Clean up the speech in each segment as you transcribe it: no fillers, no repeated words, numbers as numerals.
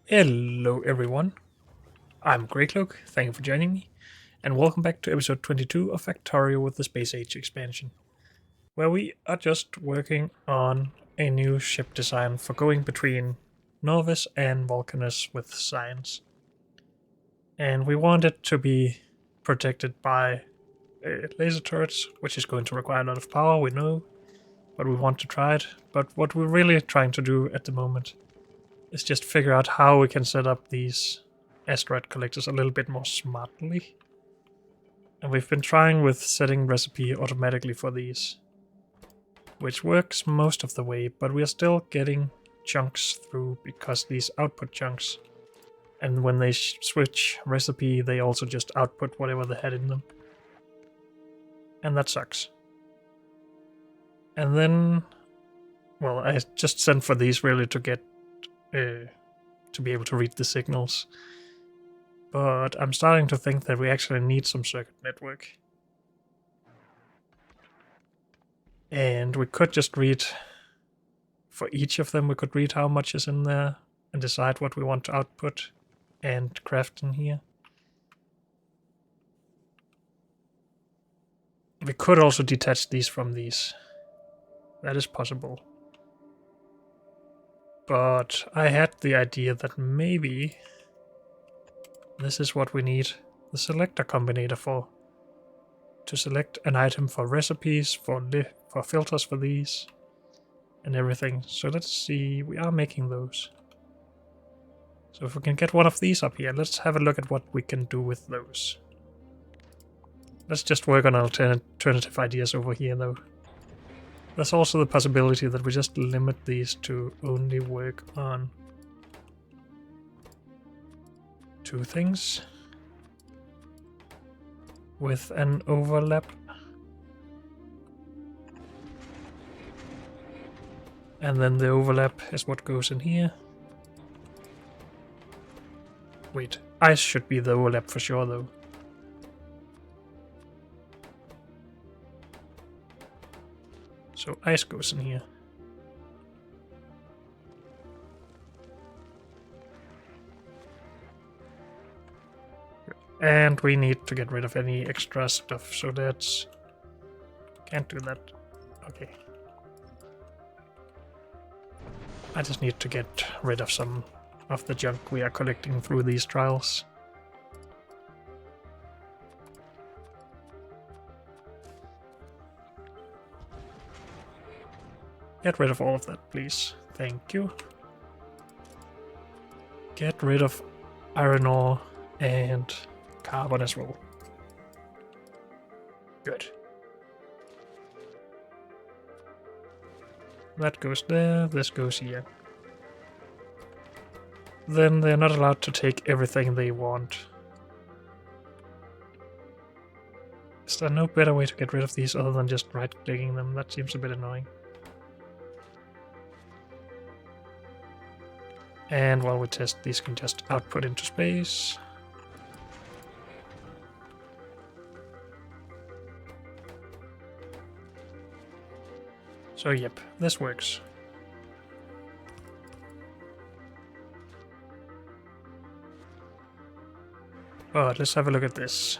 Hello everyone, I'm Greycloak, thank you for joining me, and welcome back to episode 22 of Factorio with the Space Age expansion, where we are just working on a new ship design for going between Novice and Vulcanus with science. And we want it to be protected by laser turrets, which is going to require a lot of power, we know, but we want to try it. But what we're really trying to do at the moment is just figure out how we can set up these asteroid collectors a little bit more smartly. And we've been trying with setting recipe automatically for these, which works most of the way, but we are still getting chunks through because these output chunks, and when they switch recipe, they also just output whatever they had in them. And that sucks. And then, well, I just sent for these really to get to be able to read the signals. But I'm starting to think that we actually need some circuit network. And we could just read, for each of them, we could read how much is in there and decide what we want to output and craft in here. We could also detach these from these. That is possible. But I had the idea that maybe this is what we need the Selector combinator for. To select an item for recipes, for filters for these, and everything. So let's see, we are making those. So if we can get one of these up here, let's have a look at what we can do with those. Let's just work on alternative ideas over here though. There's also the possibility that we just limit these to only work on two things with an overlap. And then the overlap is what goes in here. Wait, ice should be the overlap for sure though. So ice goes in here. And we need to get rid of any extra stuff, so that's... Can't do that. Okay. I just need to get rid of some of the junk we are collecting through these trials. Get rid of all of that, please. Thank you. Get rid of iron ore and carbon as well. Good. That goes there, this goes here. Then they're not allowed to take everything they want. Is there no better way to get rid of these other than just right-clicking them? That seems a bit annoying. And while we test, these can just output into space. So yep, this works. But let's have a look at this.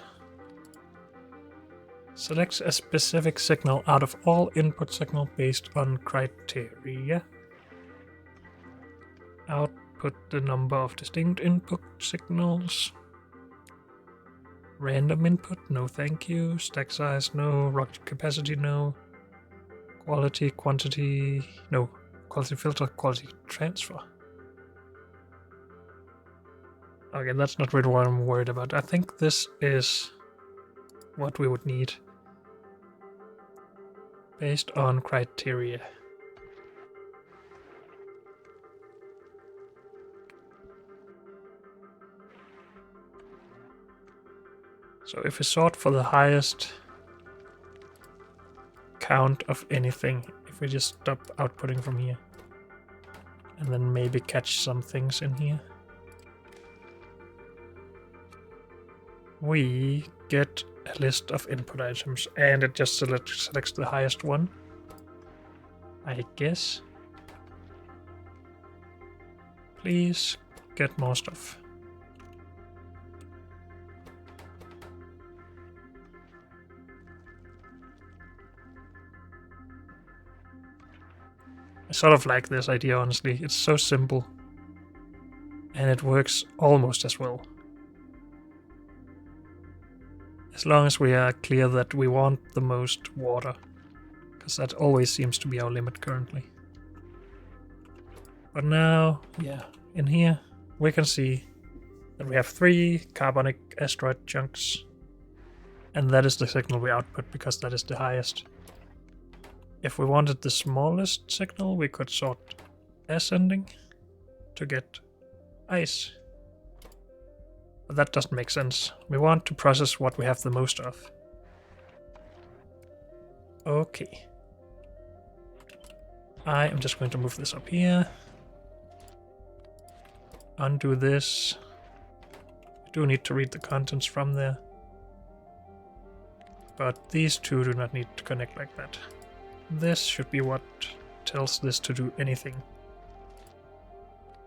Select a specific signal out of all input signal based on criteria. Output the number of distinct input signals. Random input, no thank you. Stack size, no. Rocket capacity, no. Quality, quantity, no. Quality filter, quality transfer. Okay, that's not really what I'm worried about. I think this is what we would need. Based on criteria. So if we sort for the highest count of anything, if we just stop outputting from here, and then maybe catch some things in here, we get a list of input items, and it just selects the highest one, I guess. Please get more stuff. I sort of like this idea, honestly. It's so simple. And it works almost as well. As long as we are clear that we want the most water. Because that always seems to be our limit currently. But now, yeah, in here we can see that we have 3 carbonic asteroid chunks. And that is the signal we output because that is the highest. If we wanted the smallest signal, we could sort ascending to get ice. But that doesn't make sense. We want to process what we have the most of. Okay. I am just going to move this up here. Undo this. I do need to read the contents from there. But these two do not need to connect like that. This should be what tells this to do anything.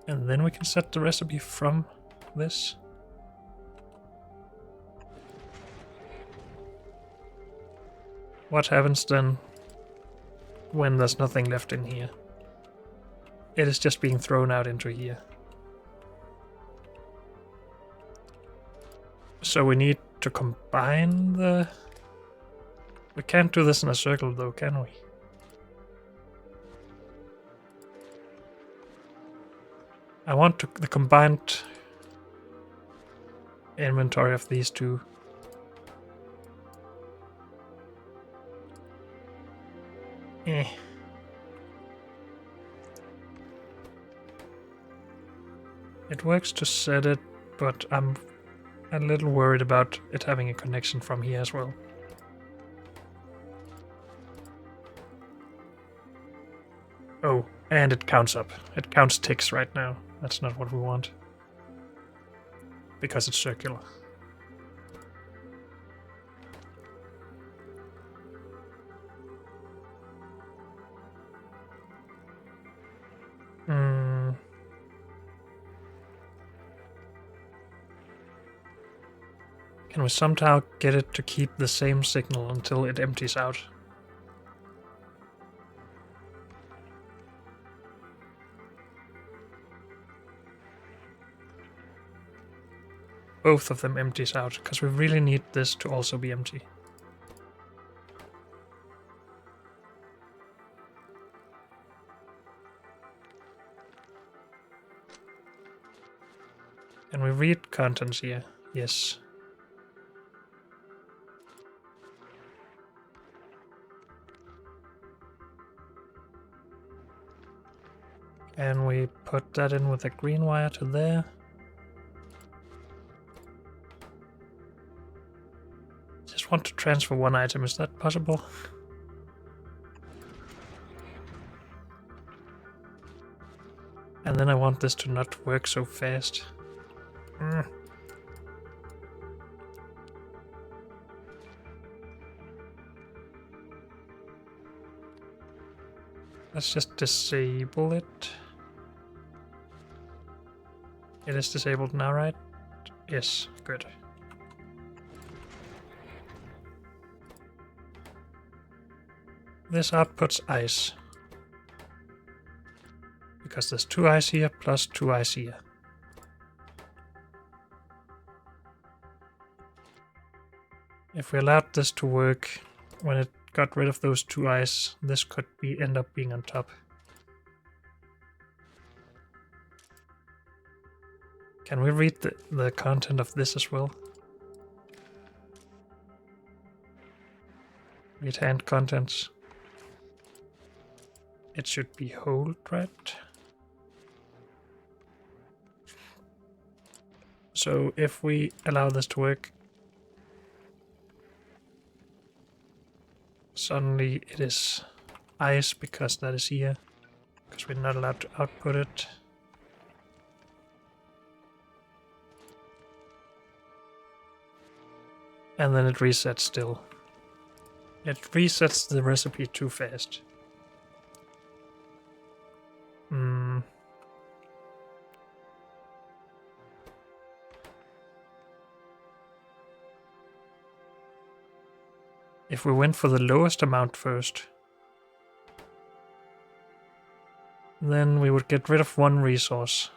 And then we can set the recipe from this. What happens then when there's nothing left in here? It is just being thrown out into here. So we need to combine the... We can't do this in a circle though, can we? I want the combined inventory of these two. Eh. It works to set it, but I'm a little worried about it having a connection from here as well. Oh, and it counts up. It counts ticks right now. That's not what we want. Because it's circular. Can we somehow get it to keep the same signal until it empties out? Both of them empties out, because we really need this to also be empty. Can we read contents here? Yes. And we put that in with a green wire to there. Just want to transfer one item, is that possible? And then I want this to not work so fast. Let's just disable it. It is disabled now, right? Yes, good. This outputs ice. Because there's 2 ice here plus 2 ice here. If we allowed this to work when it got rid of those 2 ice, this could end up being on top. Can we read the content of this as well? Read hand contents. It should be hold, right? So if we allow this to work, suddenly it is ice because that is here, because we're not allowed to output it. And then it resets still. It resets the recipe too fast. If we went for the lowest amount first, then we would get rid of one resource.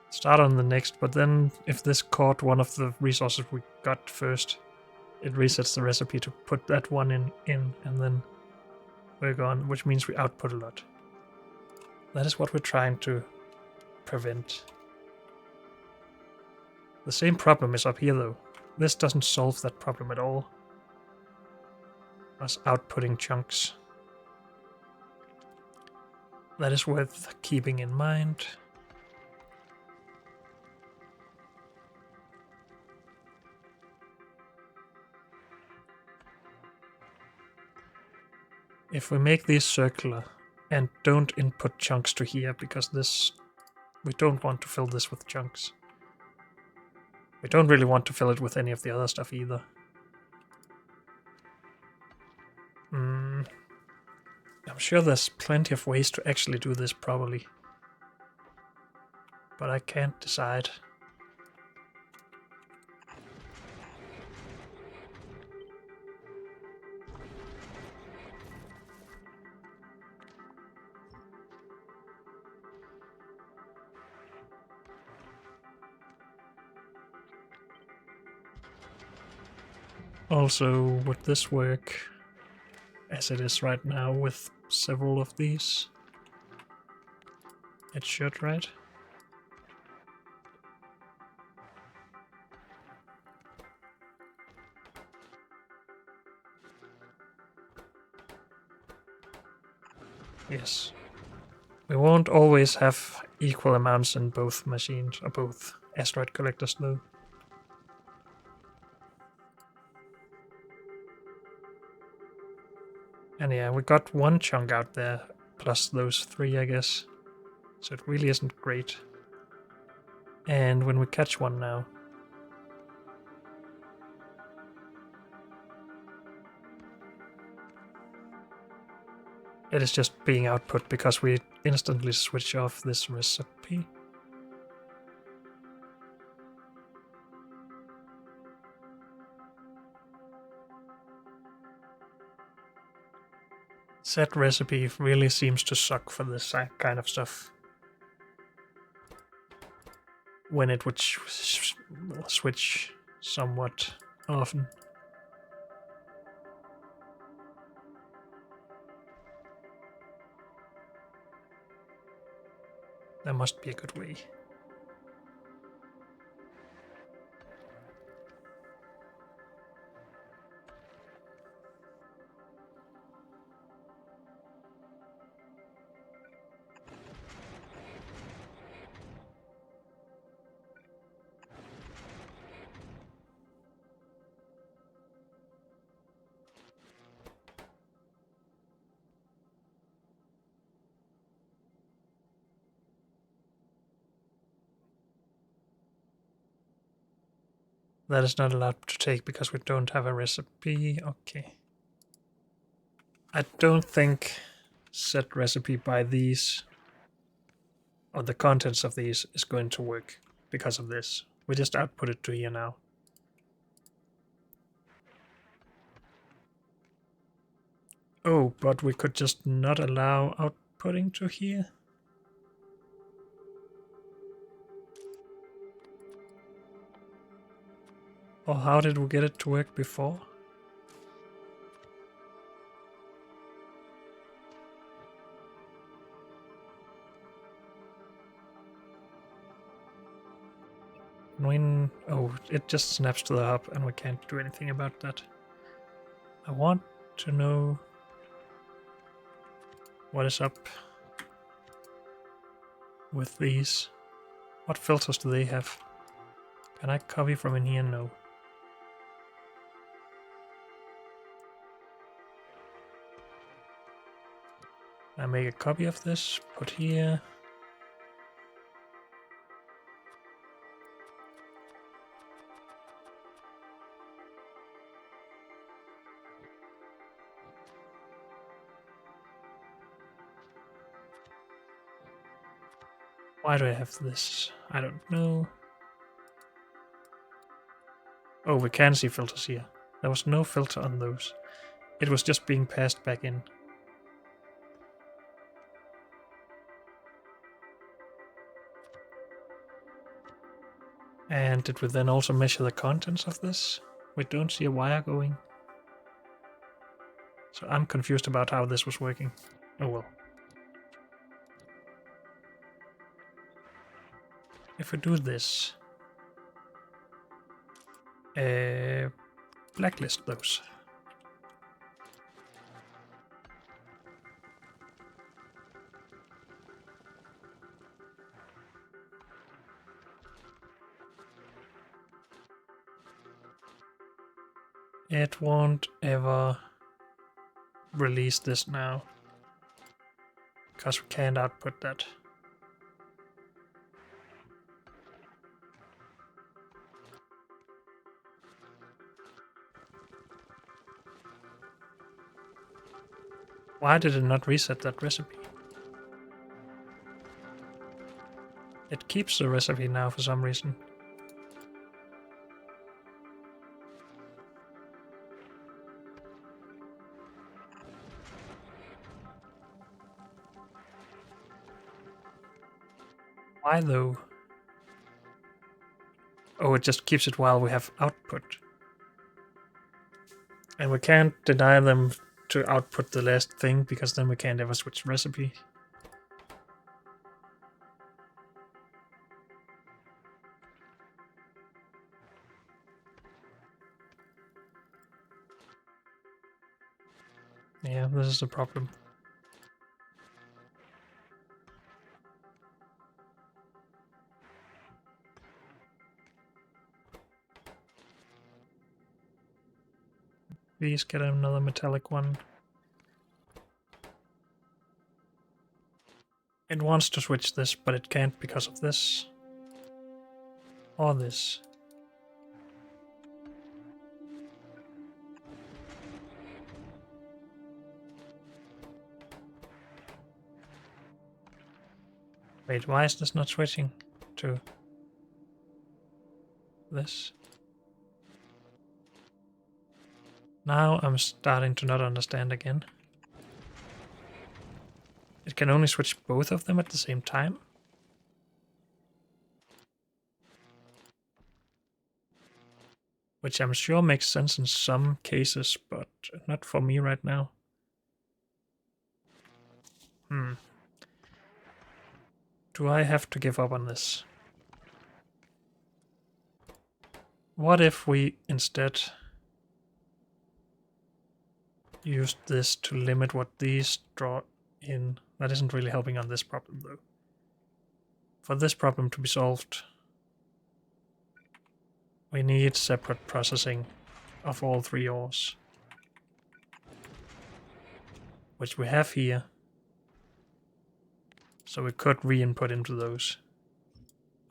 Start on the next, but then if this caught one of the resources we got first, it resets the recipe to put that one in and then we're gone, which means we output a lot. That is what we're trying to prevent. The same problem is up here though. This doesn't solve that problem at all. Us outputting chunks. That is worth keeping in mind. If we make these circular and don't input chunks to here, because this, we don't want to fill this with chunks. We don't really want to fill it with any of the other stuff either. I'm sure there's plenty of ways to actually do this properly, but I can't decide. Also, would this work as it is right now with several of these? It should, right? Yes. We won't always have equal amounts in both machines, or both asteroid collectors though. And yeah, we got one chunk out there, plus those three, I guess. So it really isn't great. And when we catch one now... it is just being output because we instantly switch off this recipe. Set recipe really seems to suck for this kind of stuff. When it would switch somewhat often. There must be a good way. That is not allowed to take because we don't have a recipe. Okay. I don't think set recipe by these, or the contents of these, is going to work because of this. We just output it to here now. Oh, but we could just not allow outputting to here? Or how did we get it to work before? When... oh, it just snaps to the hub and we can't do anything about that. I want to know what is up with these. What filters do they have? Can I copy from in here? No. I make a copy of this, put here. Why do I have this? I don't know. Oh, we can see filters here. There was no filter on those. it was just being passed back in. And did we then also measure the contents of this? We don't see a wire going. So I'm confused about how this was working. Oh well. If we do this, blacklist those. It won't ever release this now, because we can't output that. Why did it not reset that recipe? It keeps the recipe now for some reason. Why though? Oh, it just keeps it while we have output. And we can't deny them to output the last thing, because then we can't ever switch recipe. Yeah, this is the problem. Please get another metallic one. It wants to switch this, but it can't because of this. Or this. Wait, why is this not switching to this? Now I'm starting to not understand again. It can only switch both of them at the same time? Which I'm sure makes sense in some cases, but not for me right now. Do I have to give up on this? What if we instead used this to limit what these draw in? That isn't really helping on this problem though. For this problem to be solved, we need separate processing of all three ores, which we have here. So we could re-input into those.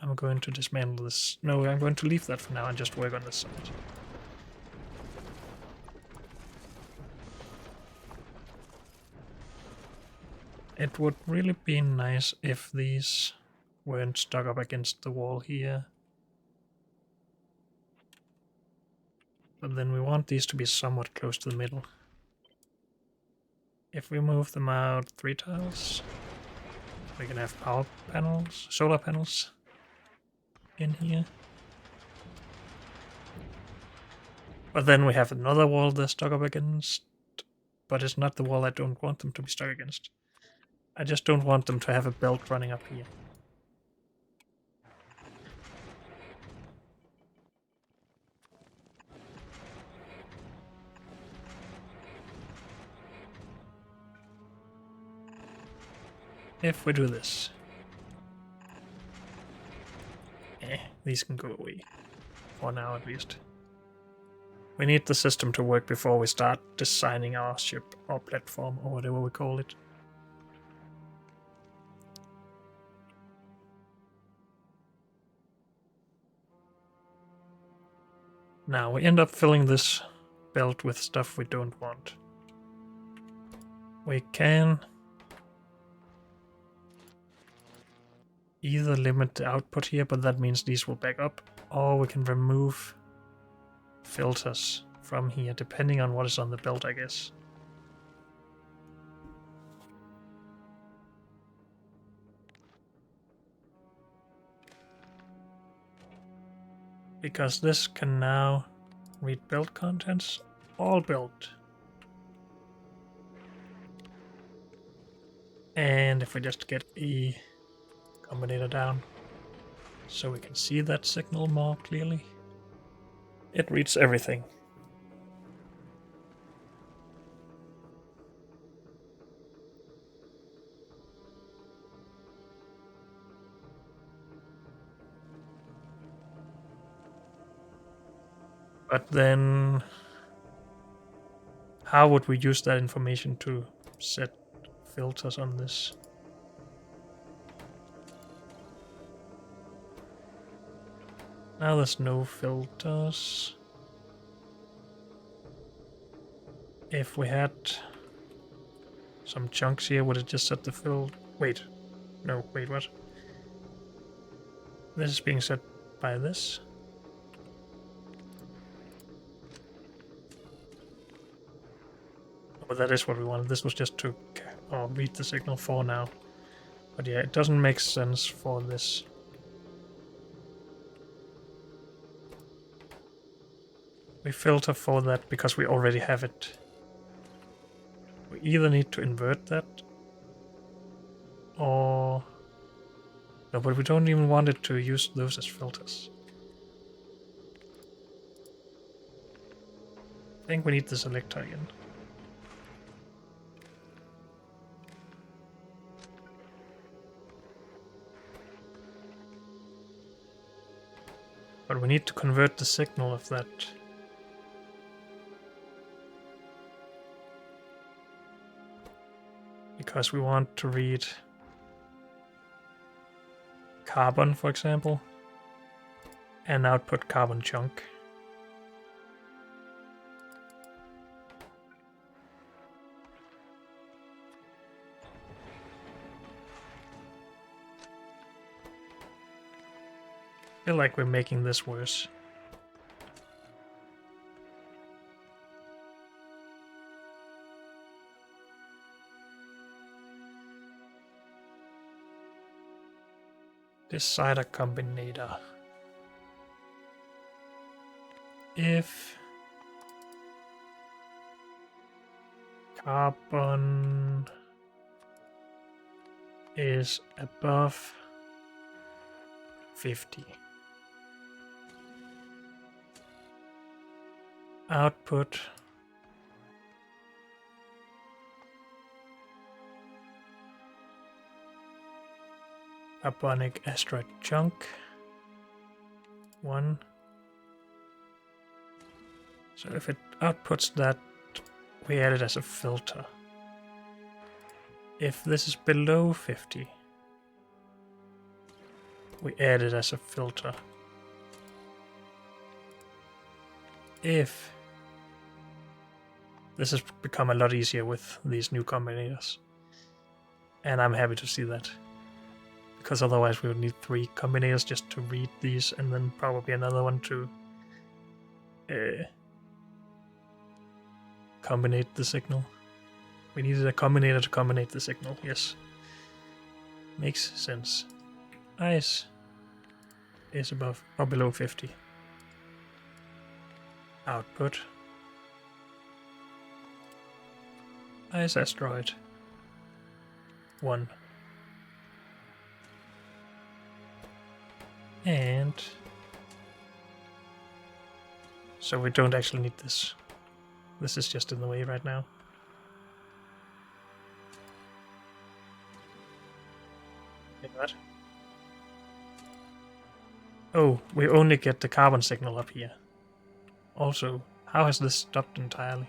I'm going to dismantle this. No, I'm going to leave that for now and just work on this side. It would really be nice if these weren't stuck up against the wall here. But then we want these to be somewhat close to the middle. If we move them out 3 tiles, we can have power panels, solar panels in here. But then we have another wall they're stuck up against, but it's not the wall I don't want them to be stuck against. I just don't want them to have a belt running up here. If we do this. These can go away. For now at least. We need the system to work before we start designing our ship or platform or whatever we call it. Now we end up filling this belt with stuff we don't want. We can either limit the output here, but that means these will back up, or we can remove filters from here, depending on what is on the belt, I guess. Because this can now read belt contents, all belt. And if we just get a combinator down so we can see that signal more clearly, it reads everything. But then, how would we use that information to set filters on this? Now there's no filters. If we had some chunks here, would it just set the fill? Wait. No, wait, what? This is being set by this. But that is what we wanted. This was just to read the signal for now. But yeah, it doesn't make sense for this. We filter for that because we already have it. We either need to invert that or... No, but we don't even want it to use those as filters. I think we need the selector again. But we need to convert the signal of that. Because we want to read carbon, for example, and output carbon chunk. I feel like we're making this worse. Decide a combinator. If carbon is above 50, output carbonic asteroid chunk 1. So if it outputs that, we add it as a filter. If this is below 50, we add it as a filter. If this has become a lot easier with these new combinators, and I'm happy to see that, because otherwise we would need 3 combinators just to read these, and then probably another one to combinate the signal. We needed a combinator to combinate the signal, yes. Makes sense. Ice is above or below 50. Output. Ice asteroid 1. And so we don't actually need this. This is just in the way right now. Wait, what? Oh, we only get the carbon signal up here. Also, how has this stopped entirely?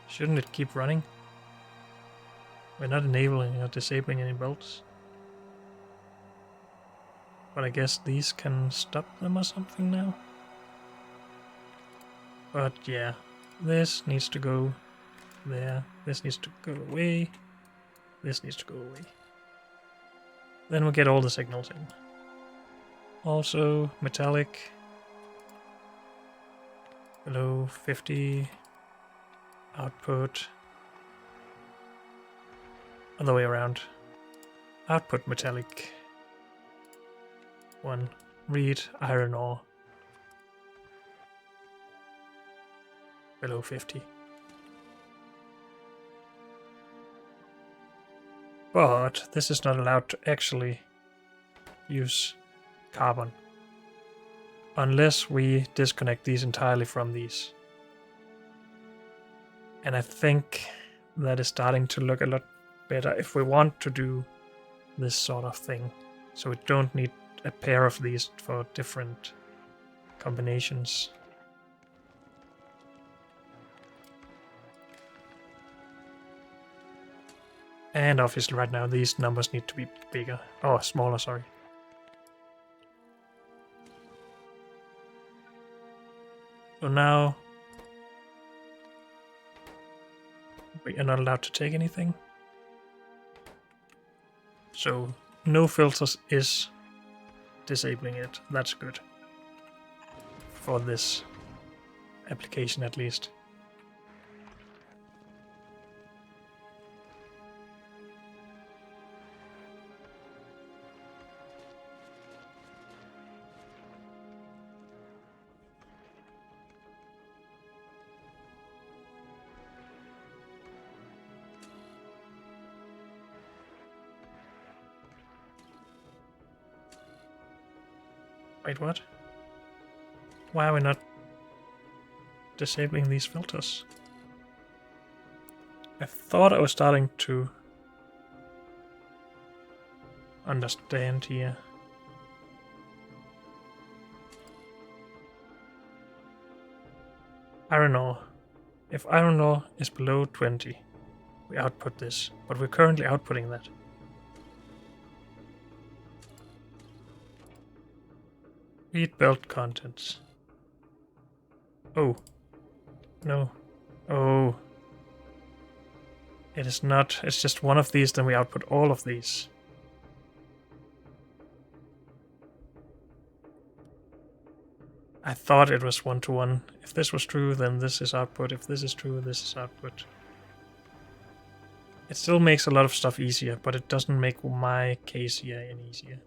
Shouldn't it keep running? We're not enabling or disabling any belts. But I guess these can stop them or something now. But yeah, this needs to go there. This needs to go away. This needs to go away. Then we'll get all the signals in. Also, metallic. below 50, output, other way around, output metallic, 1, read iron ore, below 50. But this is not allowed to actually use carbon unless we disconnect these entirely from these. And I think that is starting to look a lot better if we want to do this sort of thing. So we don't need a pair of these for different combinations. And obviously right now these numbers need to be bigger. Oh, smaller, sorry. So now we are not allowed to take anything. So no filters is disabling it. That's good. For this application at least. Wait, what? Why are we not disabling these filters? I thought I was starting to understand here. Iron ore. If iron ore is below 20, we output this, but we're currently outputting that. Read belt contents. Oh. No. Oh. It is not. It's just one of these, then we output all of these. I thought it was 1-to-1. If this was true, then this is output. If this is true, this is output. It still makes a lot of stuff easier, but it doesn't make my case here any easier.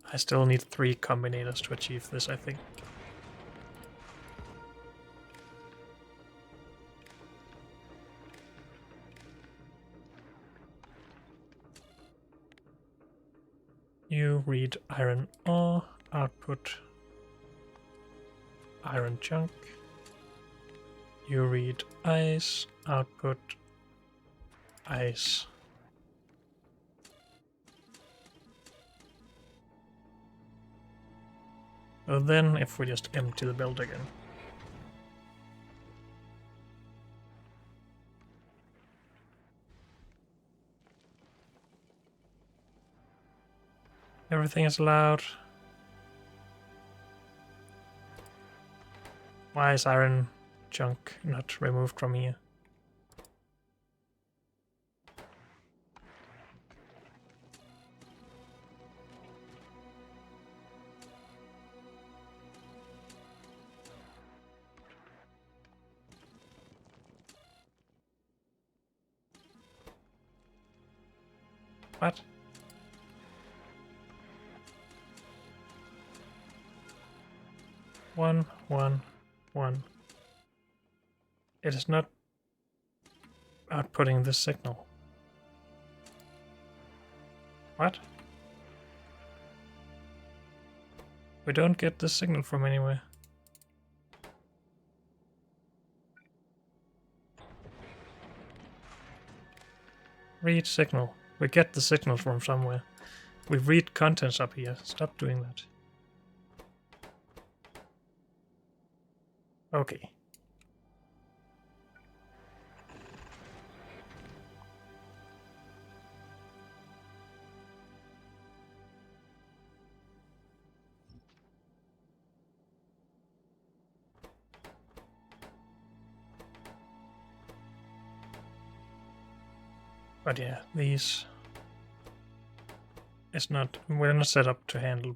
I still need 3 combinators to achieve this, I think. You read iron ore, output iron chunk. You read ice, output ice. So then if we just empty the belt again. Everything is allowed. Why is iron chunk not removed from here? What? One. It is not outputting this signal. What? We don't get this signal from anywhere. Read signal. We get the signal from somewhere. We read contents up here. Stop doing that. Okay. But yeah, these is not, we're not set up to handle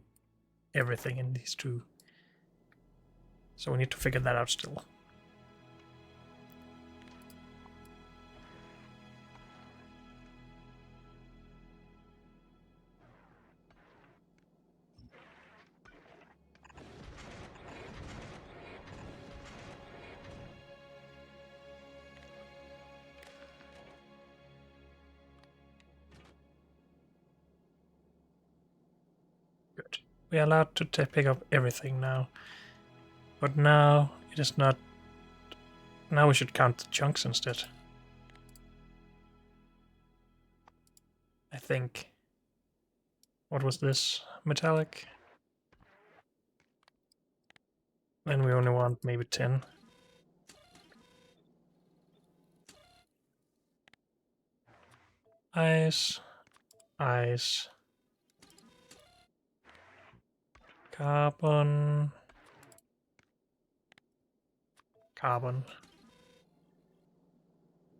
everything in these two. So we need to figure that out still. Good. We are allowed to pick up everything now. But now it is not... Now we should count the chunks instead. I think. What was this? Metallic? Then we only want maybe 10. Ice. Ice. Carbon. Carbon.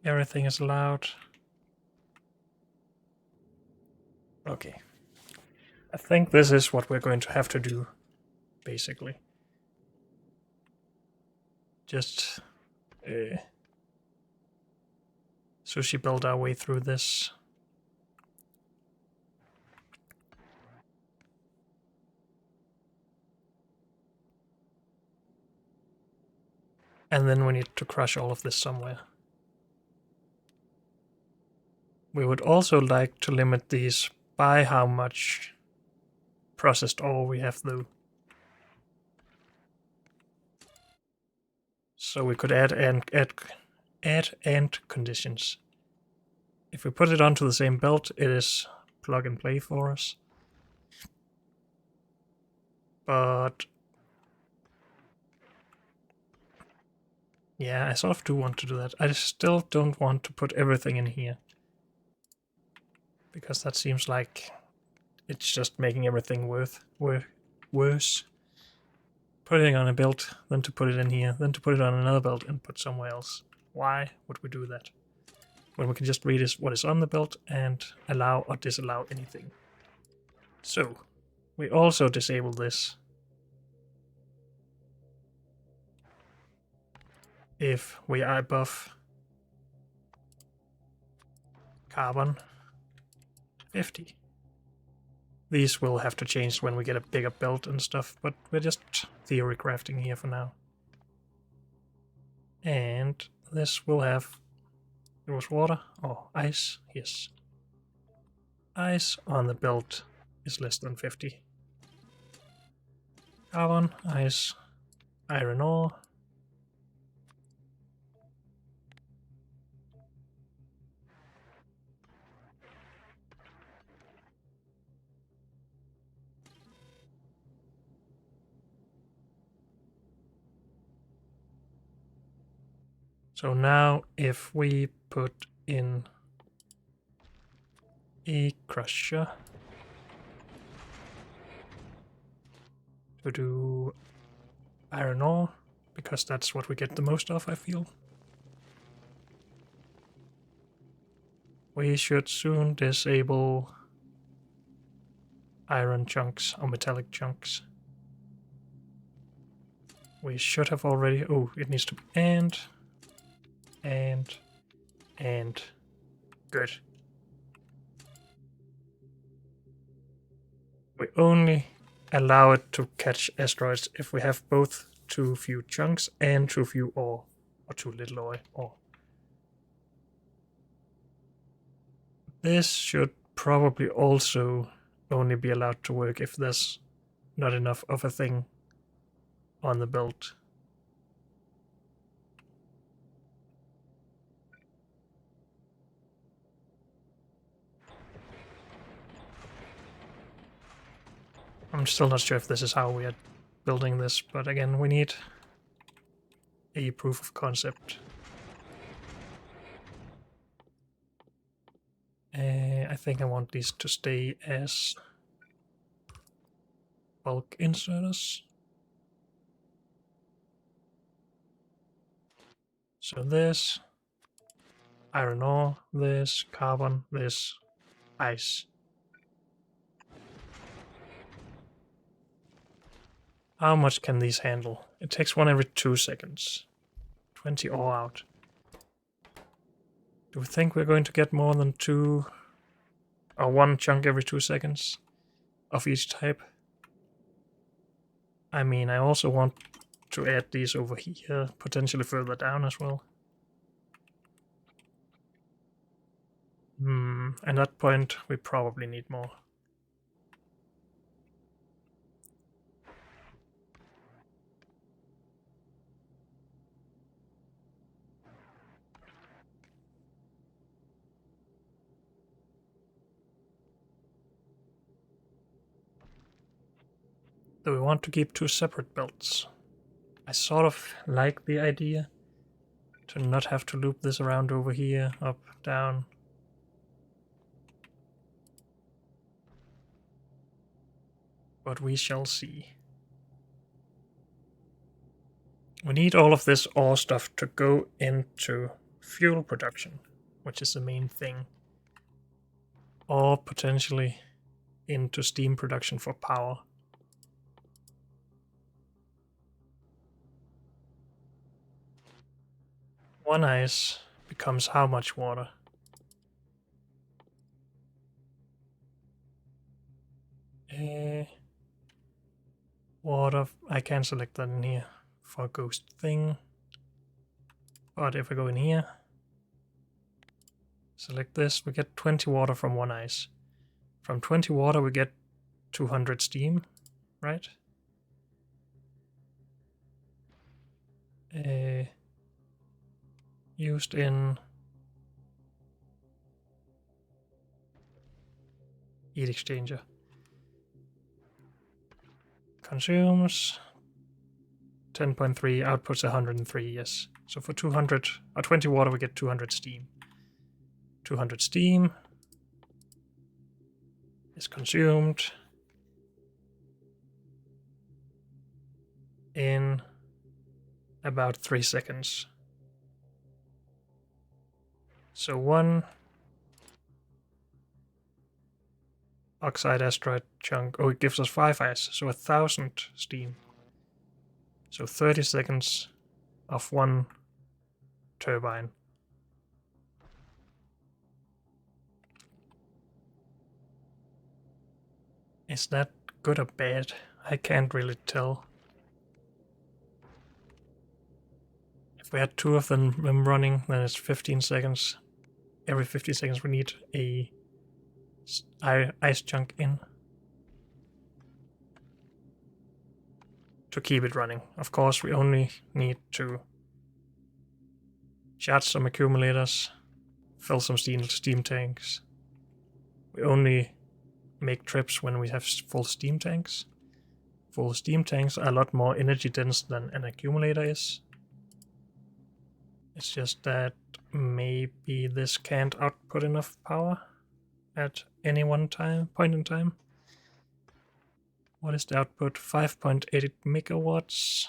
Everything is allowed. Okay. I think this is what we're going to have to do, basically. Just Sushi build our way through this. And then we need to crush all of this somewhere. We would also like to limit these by how much processed ore we have though. So we could add end conditions. If we put it onto the same belt, it is plug and play for us. But yeah, I sort of do want to do that. I still don't want to put everything in here, because that seems like it's just making everything worse. Putting it on a belt, then to put it in here, then to put it on another belt and put somewhere else. Why would we do that? When we can just read what is on the belt and allow or disallow anything. So, we also disable this if we are above carbon 50. These will have to change when we get a bigger belt and stuff, but we're just theory crafting here for now. And this will have... It was water? Oh, ice? Yes. Ice on the belt is less than 50. Carbon, ice, iron ore. So now if we put in a crusher to do iron ore, because that's what we get the most of, I feel. We should soon disable iron chunks or metallic chunks. We should have already... Oh, it needs to be and... Good. We only allow it to catch asteroids if we have both too few chunks and too few ore, or too little ore. This should probably also only be allowed to work if there's not enough of a thing on the belt. I'm still not sure if this is how we are building this, but again, we need a proof of concept. I think I want these to stay as bulk inserters. So this, iron ore, this, carbon, this, ice. How much can these handle? It takes one every 2 seconds. 20 all out. Do we think we're going to get more than 2 or 1 chunk every 2 seconds of each type? I mean, I also want to add these over here, potentially further down as well. At that point, we probably need more. Do we want to keep 2 separate belts? I sort of like the idea to not have to loop this around over here, up, down. But we shall see. We need all of this ore stuff to go into fuel production, which is the main thing. Or potentially into steam production for power. One ice becomes how much water? Water, I can select that in here for a ghost thing. But if I go in here, select this, we get 20 water from one ice. From 20 water we get 200 steam, right? Used in heat exchanger. Consumes 10.3, outputs 103, yes. So for 200 or 20 water we get 200 steam. 200 steam is consumed in about 3 seconds. So 1 oxide asteroid chunk, oh, it gives us 5 ice, so 1000 steam. So 30 seconds of 1 turbine. Is that good or bad? I can't really tell. If we had 2 of them running, then it's 15 seconds. Every 50 seconds we need a ice chunk in to keep it running. Of course, we only need to charge some accumulators, fill some steam tanks. We only make trips when we have full steam tanks. Full steam tanks are a lot more energy dense than an accumulator is. It's just that maybe this can't output enough power at any one point in time. What is the output? 5.8 megawatts.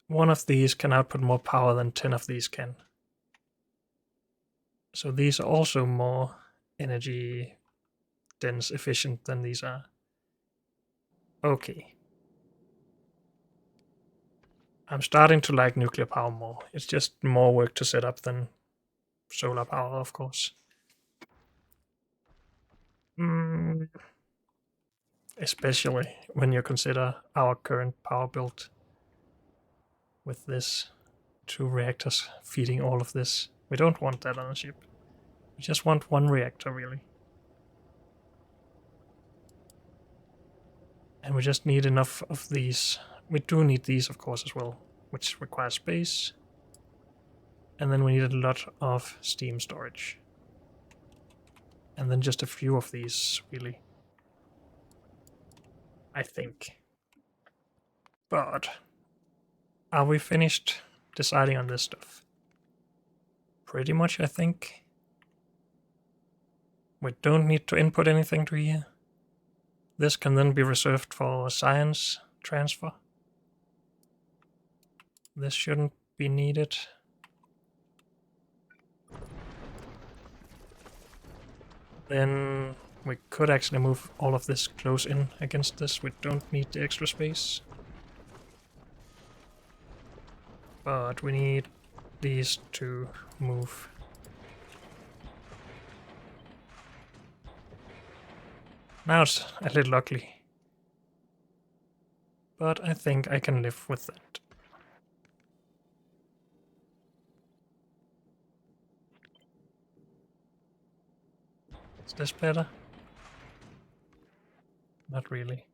One of these can output more power than 10 of these can. So these are also more energy dense efficient than these are. Okay. I'm starting to like nuclear power more. It's just more work to set up than solar power, of course. Especially when you consider our current power build with this 2 reactors feeding all of this. We don't want that on a ship. We just want 1 reactor, really. And we just need enough of these. We do need these, of course, as well, which requires space. And then we need a lot of steam storage. And then just a few of these, really. I think. But are we finished deciding on this stuff? Pretty much, I think. We don't need to input anything to here. This can then be reserved for science transfer. This shouldn't be needed. Then We could actually move all of this close in against this. We don't need the extra space. But we need these to move. Now it's a little ugly. But I think I can live with that. Is this better? Not really.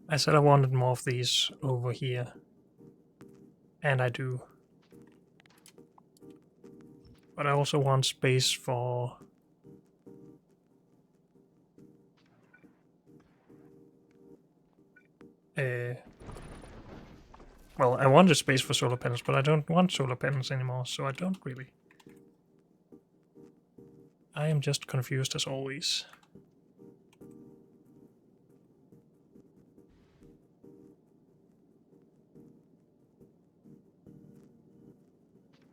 I said I wanted more of these over here. And I do. But I also want space for... well, I wanted space for solar panels, but I don't want solar panels anymore, so I don't really. I am just confused as always.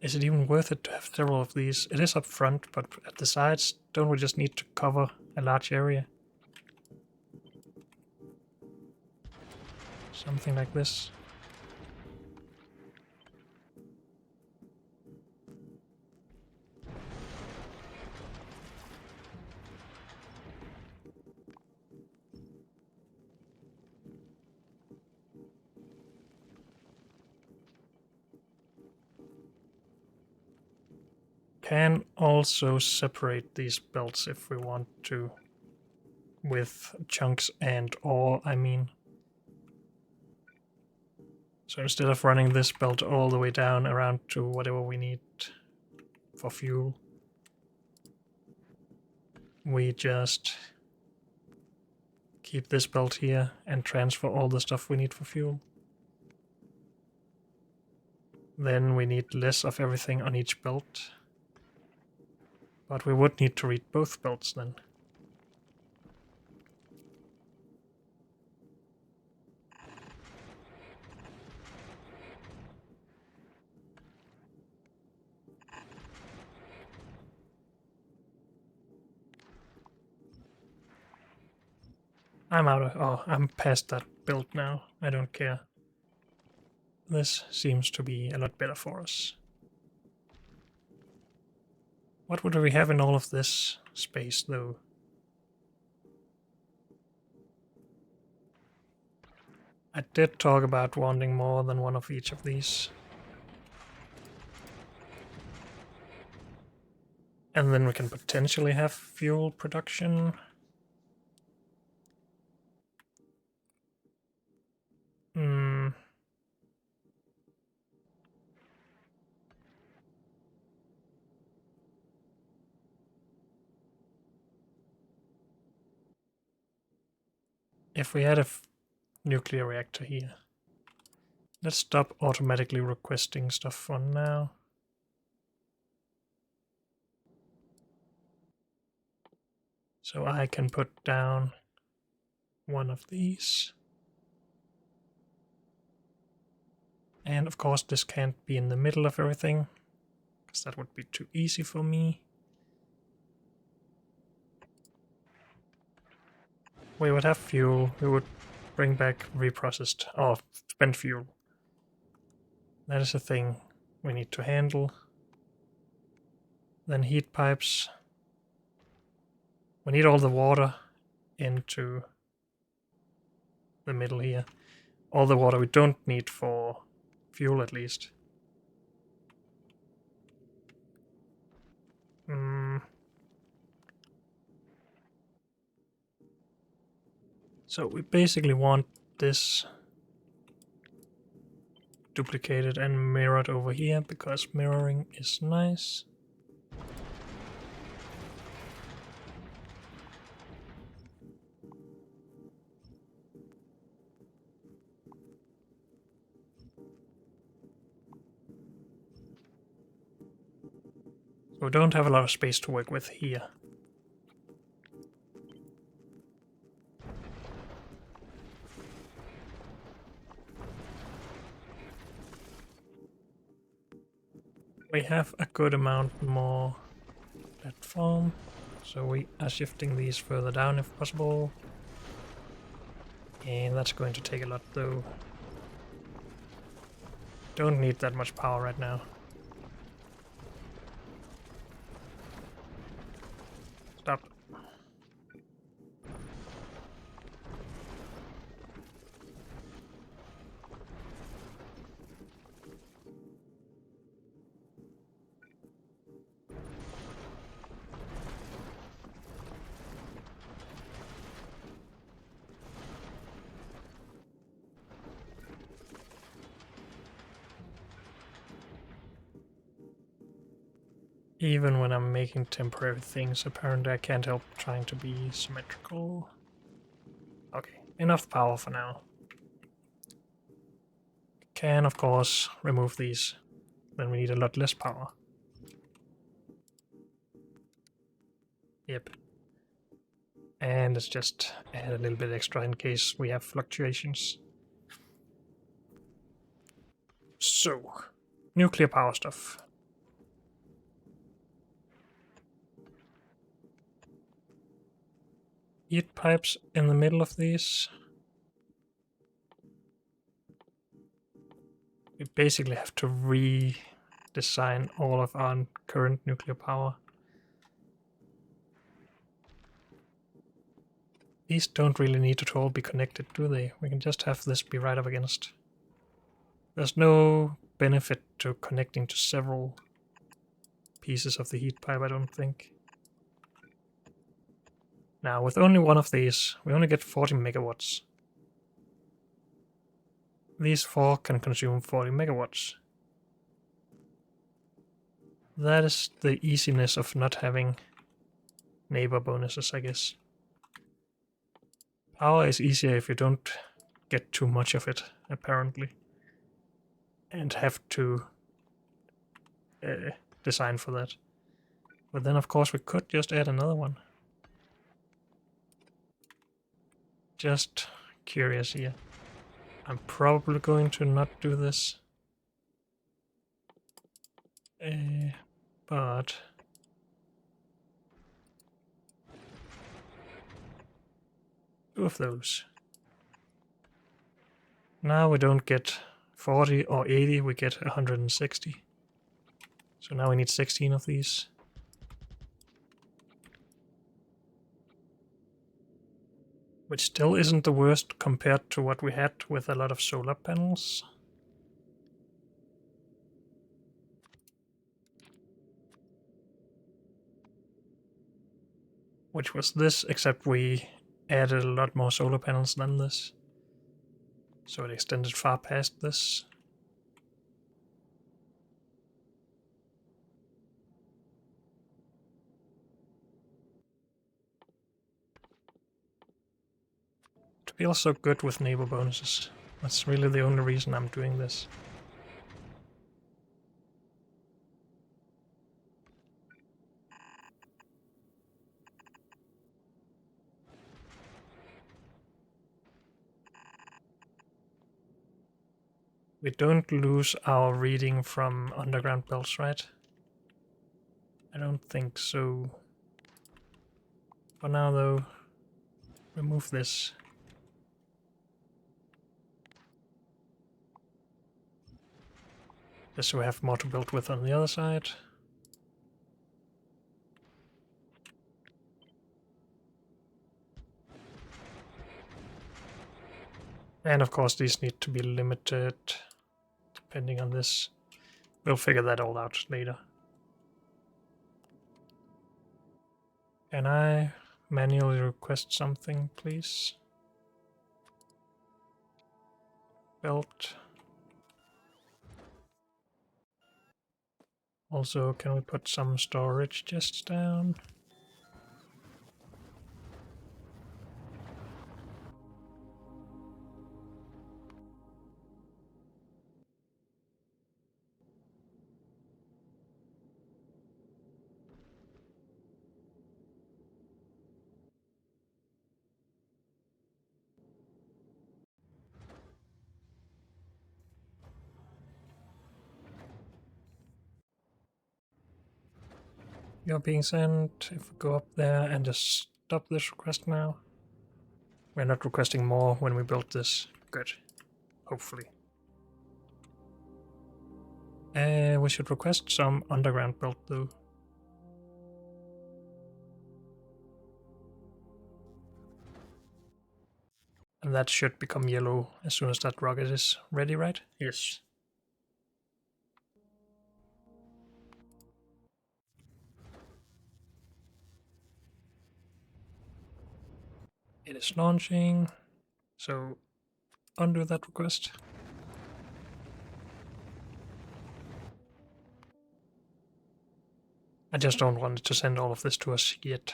Is it even worth it to have several of these? It is up front, but at the sides, don't we just need to cover a large area? Something like this. Can also separate these belts if we want to, with chunks and ore, I mean. So instead of running this belt all the way down around to whatever we need for fuel, we just keep this belt here and transfer all the stuff we need for fuel. Then we need less of everything on each belt. But we would need to read both belts then. I'm out of... oh, I'm past that build now. I don't care. This seems to be a lot better for us. What would we have in all of this space, though? I did talk about wanting more than one of each of these. And then we can potentially have fuel production. If we had a nuclear reactor here. Let's stop automatically requesting stuff for now. So I can put down one of these. And of course this can't be in the middle of everything, because that would be too easy for me. We would have fuel, we would bring back reprocessed, or spent fuel. That is a thing we need to handle. Then heat pipes. We need all the water into the middle here. All the water we don't need for fuel, at least. So we basically want this duplicated and mirrored over here, because mirroring is nice. So we don't have a lot of space to work with here. We have a good amount more platform, so we are shifting these further down if possible. And that's going to take a lot though. Don't need that much power right now. Stop. Even when I'm making temporary things, apparently I can't help trying to be symmetrical. Okay, enough power for now. Can, of course, remove these. Then we need a lot less power. Yep. And let's just add a little bit extra in case we have fluctuations. So, nuclear power stuff. Heat pipes in the middle of these. We basically have to redesign all of our current nuclear power. These don't really need to all be connected, do they? We can just have this be right up against. There's no benefit to connecting to several pieces of the heat pipe, I don't think. Now, with only one of these, we only get 40 megawatts. These four can consume 40 megawatts. That is the easiness of not having neighbor bonuses, I guess. Power is easier if you don't get too much of it, apparently. And have to design for that. But then, of course, we could just add another one. Just curious here. I'm probably going to not do this. But two of those. Now we don't get 40 or 80, we get 160. So now we need 16 of these. Which still isn't the worst compared to what we had with a lot of solar panels. Which was this, except we added a lot more solar panels than this. So it extended far past this. It feels so good with neighbor bonuses. That's really the only reason I'm doing this. We don't lose our reading from underground belts, right? I don't think so. For now, though, remove this. Just so we have more to build with on the other side. And of course these need to be limited depending on this. We'll figure that all out later. Can I manually request something, please? Belt. Also, can we put some storage chests down? You're being sent. If we go up there and just stop this request now. We're not requesting more when we build this. Good. Hopefully. We should request some underground build though. And that should become yellow as soon as that rocket is ready, right? Yes. It is launching. So undo that request. I just don't want it to send all of this to us yet.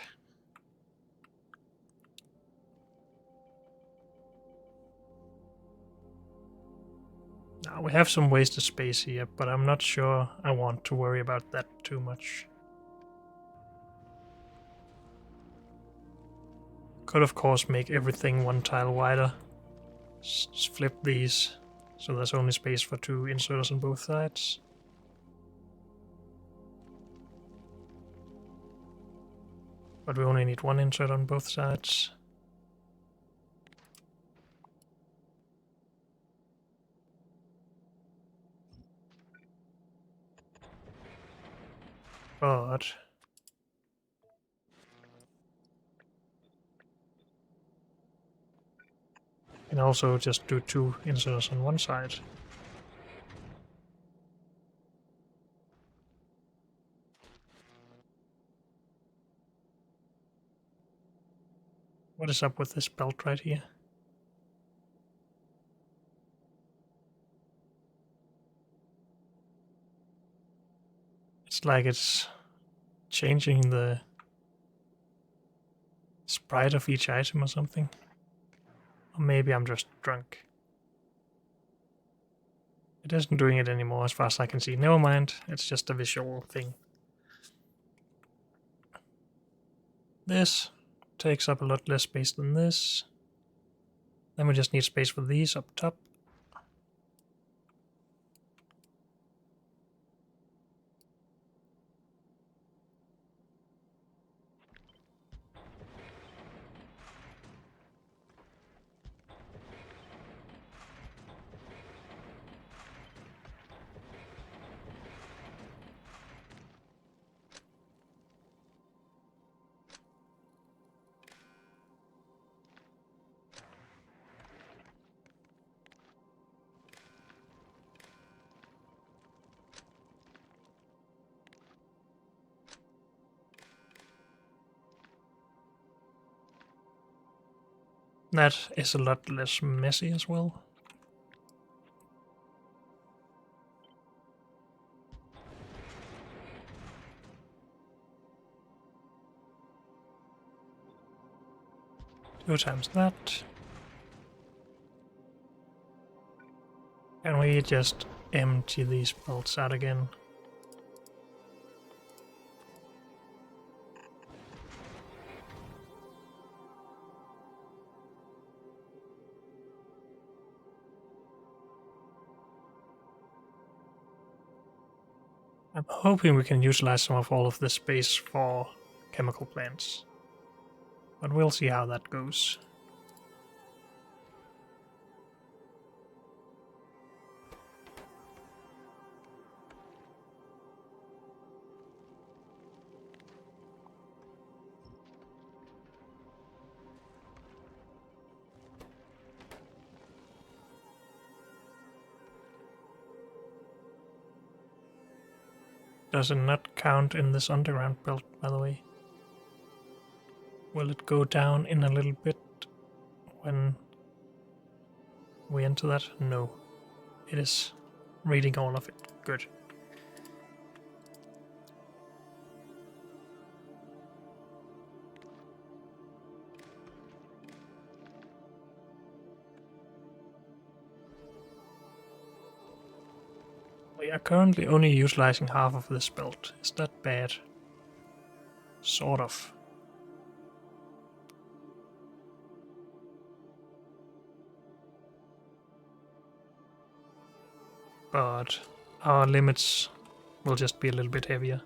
Now we have some wasted space here, but I'm not sure I want to worry about that too much. Could of course make everything one tile wider. Just flip these so there's only space for 2 inserters on both sides. But we only need 1 insert on both sides. But you can also just do 2 inserters on one side. What is up with this belt right here? It's like it's changing the sprite of each item or something. Or maybe I'm just drunk. It isn't doing it anymore as far as I can see. Never mind, it's just a visual thing. This takes up a lot less space than this. Then we just need space for these up top. That is a lot less messy as well. Two times that. And we just empty these bolts out again. I'm hoping we can utilize some of all of this space for chemical plants. But we'll see how that goes. Does it not count in this underground build, by the way? Will it go down in a little bit when we enter that? No. It is reading all of it. Good. We are currently only utilizing half of this build. Is that bad? Sort of. But our limits will just be a little bit heavier.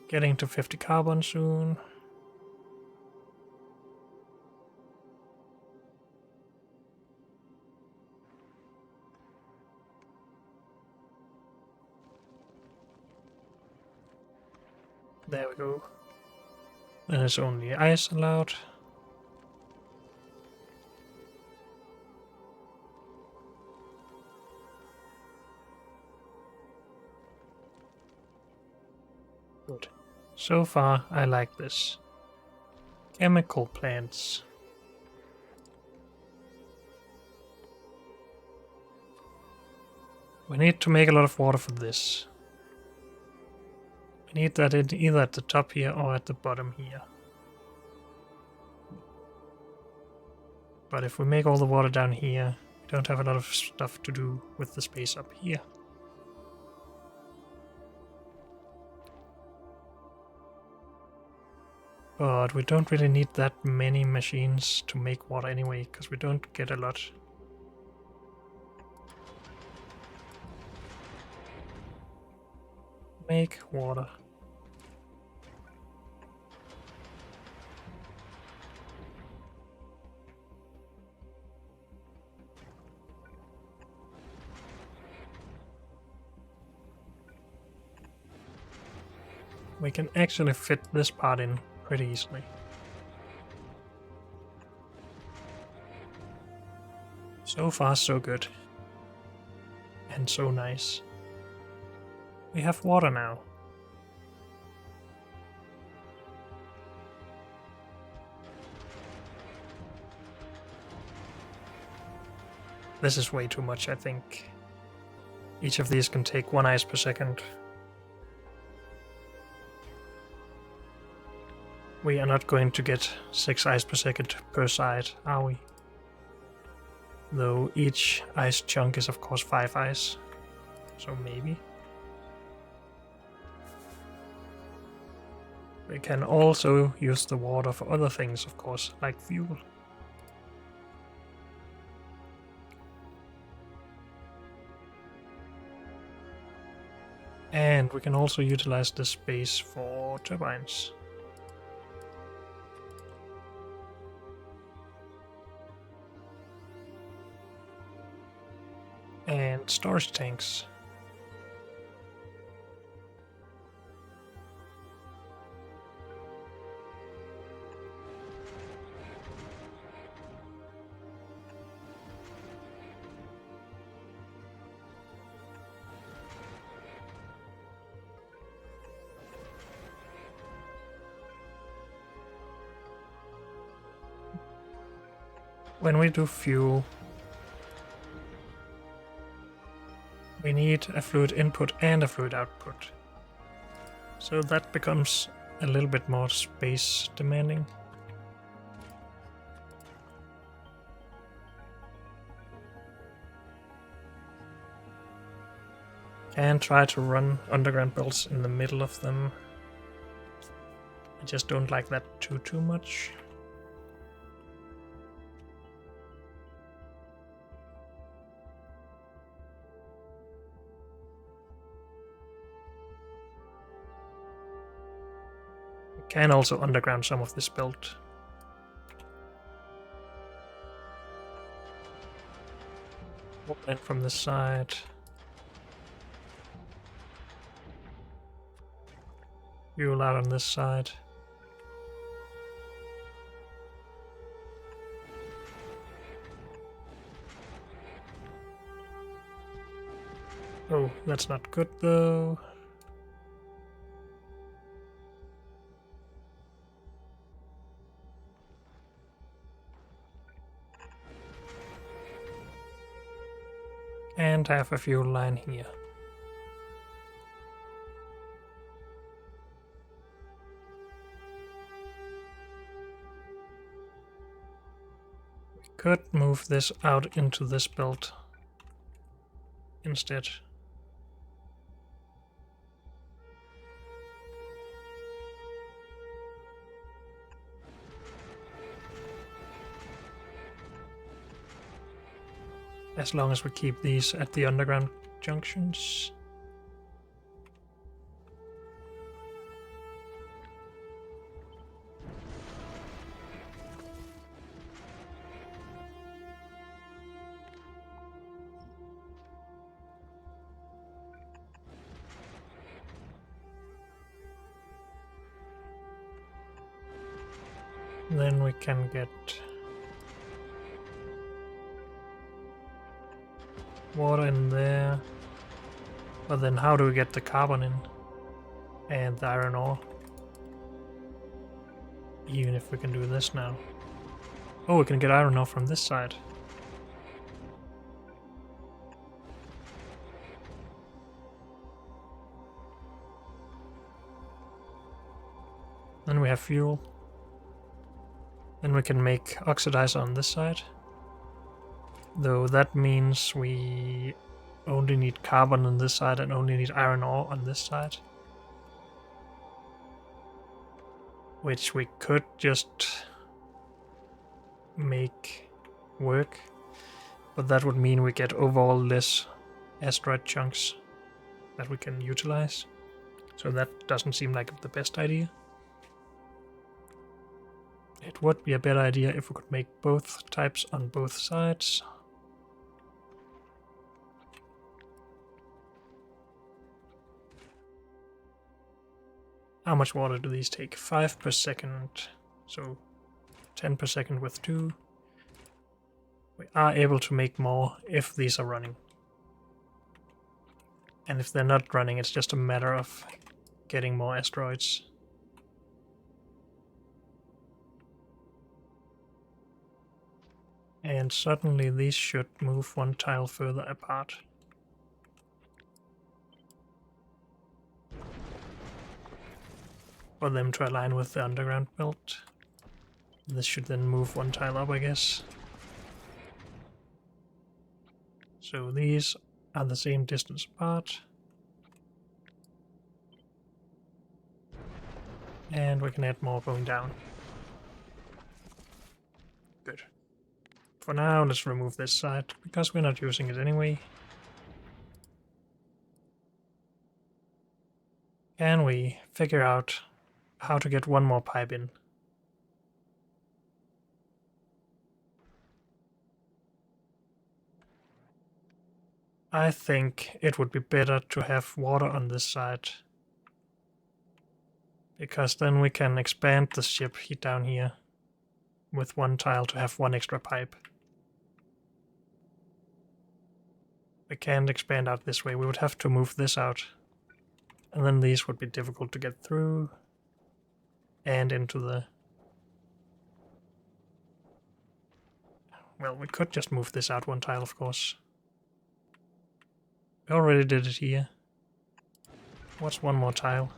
Getting to 50 carbon soon. There we go. There's only ice allowed. Good. So far, I like this. Chemical plants. We need to make a lot of water for this. We need that either at the top here or at the bottom here. But if we make all the water down here, we don't have a lot of stuff to do with the space up here. But we don't really need that many machines to make water anyway, because we don't get a lot. Make water. We can actually fit this part in pretty easily. So far, so good. And so nice. We have water now. This is way too much, I think. Each of these can take 1 ice per second. We are not going to get 6 ice per second per side, are we? Though each ice chunk is of course 5 ice, so maybe. We can also use the water for other things, of course, like fuel. And we can also utilize this space for turbines. And storage tanks. When we do fuel, we need a fluid input and a fluid output. So that becomes a little bit more space demanding. And try to run underground belts in the middle of them. I just don't like that too much. Can also underground some of this belt. Walk in from this side. Fuel out on this side. Oh, that's not good though. And have a fuel line here. We could move this out into this belt instead. As long as we keep these at the underground junctions. Then we can get water in there. But then how do we get the carbon in? And the iron ore? Even if we can do this now. Oh, we can get iron ore from this side. Then we have fuel. Then we can make oxidizer on this side. Though that means we only need carbon on this side and only need iron ore on this side. Which we could just make work. But that would mean we get overall less asteroid chunks that we can utilize. So that doesn't seem like the best idea. It would be a better idea if we could make both types on both sides. How much water do these take? 5 per second, so 10 per second with 2. We are able to make more if these are running. And if they're not running, it's just a matter of getting more asteroids. And suddenly these should move one tile further apart. For them to align with the underground belt. This should then move one tile up, I guess. So these are the same distance apart. And we can add more going down. Good. For now, let's remove this side, because we're not using it anyway. Can we figure out how to get one more pipe in? I think it would be better to have water on this side, because then we can expand the ship down here with one tile to have one extra pipe. We can't expand out this way, we would have to move this out. And then these would be difficult to get through and into the... Well, we could just move this out one tile, of course. We already did it here. What's one more tile?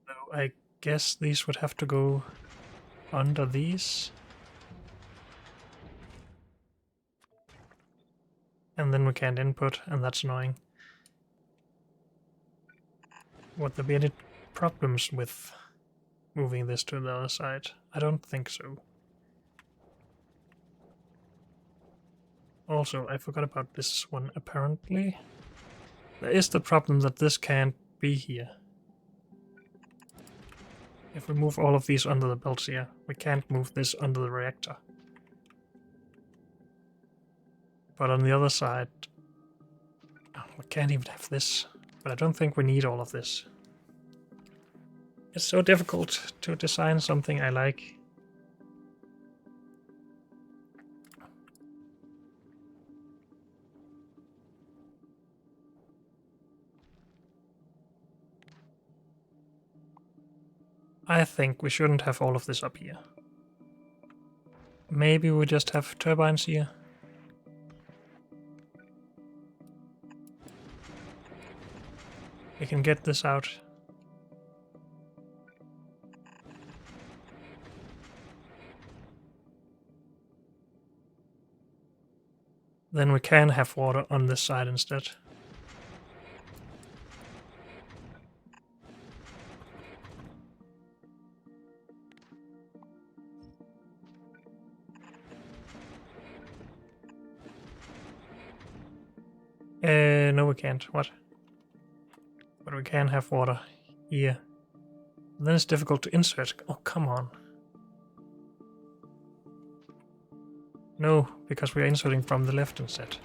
So I guess these would have to go under these. And then we can't input, and that's annoying. Would there be any problems with moving this to the other side? I don't think so. Also, I forgot about this one, apparently. There is the problem that this can't be here. If we move all of these under the belts here, we can't move this under the reactor. But on the other side, we can't even have this. But I don't think we need all of this. It's so difficult to design something I like. I think we shouldn't have all of this up here. Maybe we just have turbines here. We can get this out. Then we can have water on this side instead. No we can't. What? But we can have water here. Then it's difficult to insert. Oh, come on. No, because we are inserting from the left instead.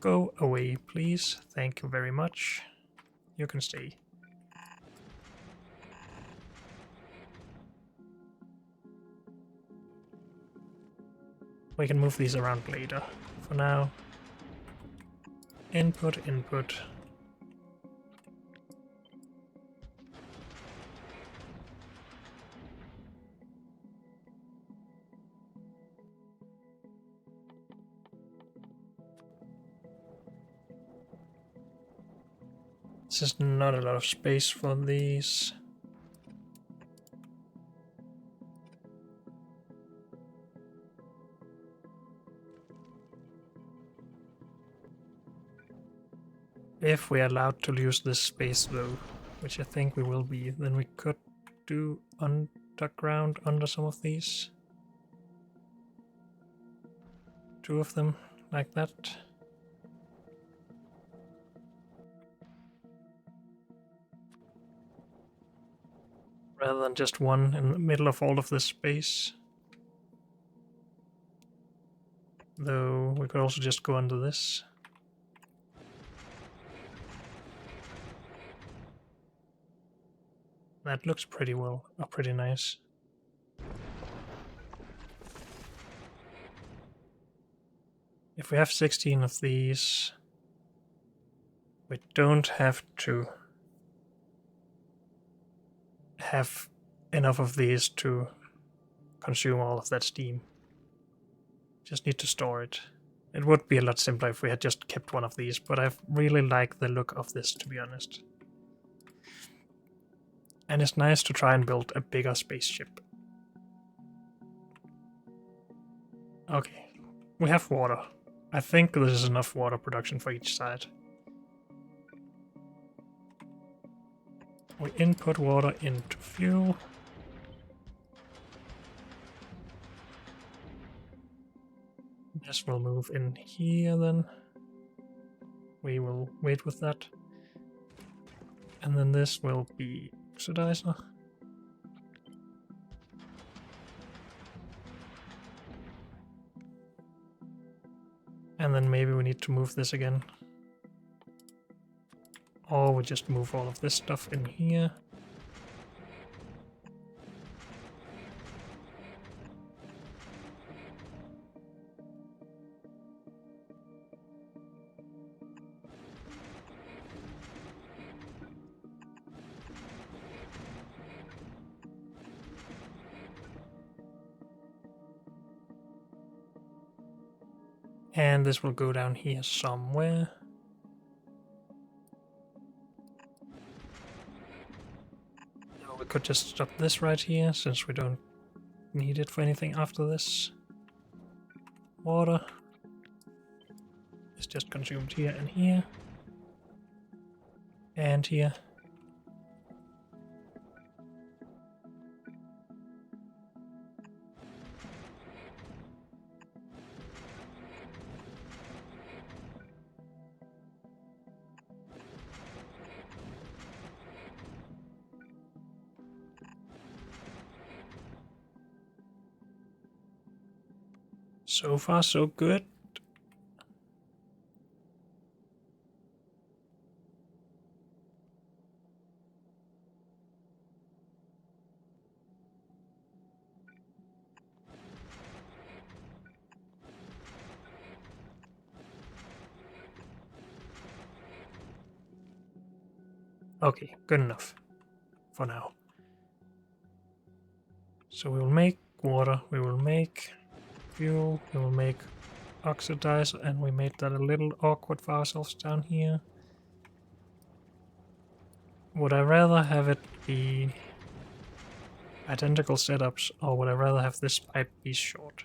Go away, please. Thank you very much. You can stay. We can move these around later. For now, input, input. This is not a lot of space for these. If we are allowed to use this space though, which I think we will be, then we could do underground under some of these. 2 of them, like that. Rather than just one in the middle of all of this space. Though we could also just go under this. That looks pretty well, pretty nice. If we have 16 of these, we don't have to have enough of these to consume all of that steam. Just need to store it. It would be a lot simpler if we had just kept one of these, but I really like the look of this, to be honest. And it's nice to try and build a bigger spaceship. Okay, we have water. I think this is enough water production for each side. We input water into fuel. This will move in here then. We will wait with that. And then this will be oxidizer. And then maybe we need to move this again. Or we just move all of this stuff in here. And this will go down here somewhere. No, we could just stop this right here, since we don't need it for anything after this. Water is just consumed here and here. And here. So far, so good. Okay, good enough for now. So we will make water, we will make fuel, we will make oxidizer, and we made that a little awkward for ourselves down here. Would I rather have it be identical setups, or would I rather have this pipe be short?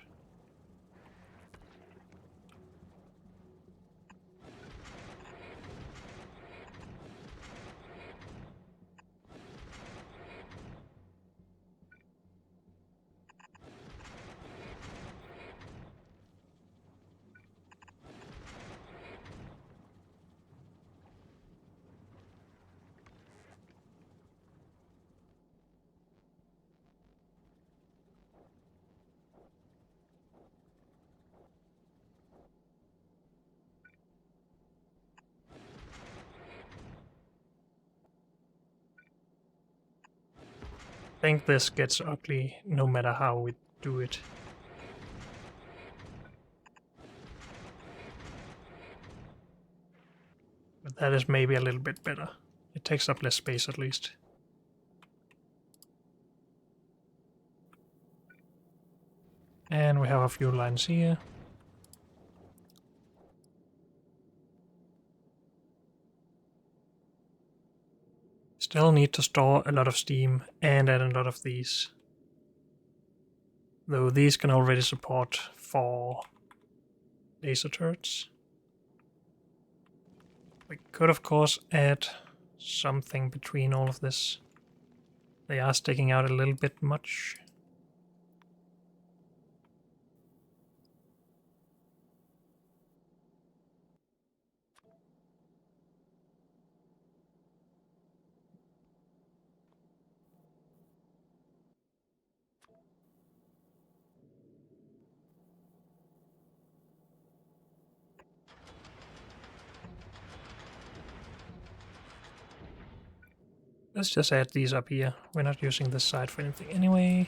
think this gets ugly no matter how we do it. But that is maybe a little bit better. It takes up less space at least. And we have a few lines here. Still need to store a lot of steam and add a lot of these. Though these can already support 4 laser turrets. We could of course add something between all of this. They are sticking out a little bit much. Let's just add these up here. We're not using this side for anything anyway.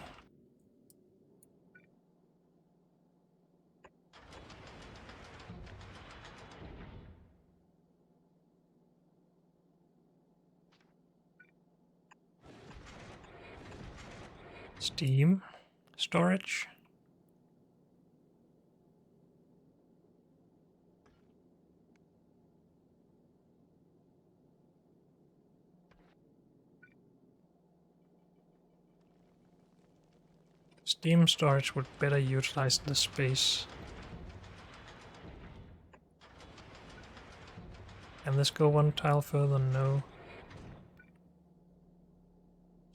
Steam storage. Steam storage would better utilize the space. Can this go one tile further? No.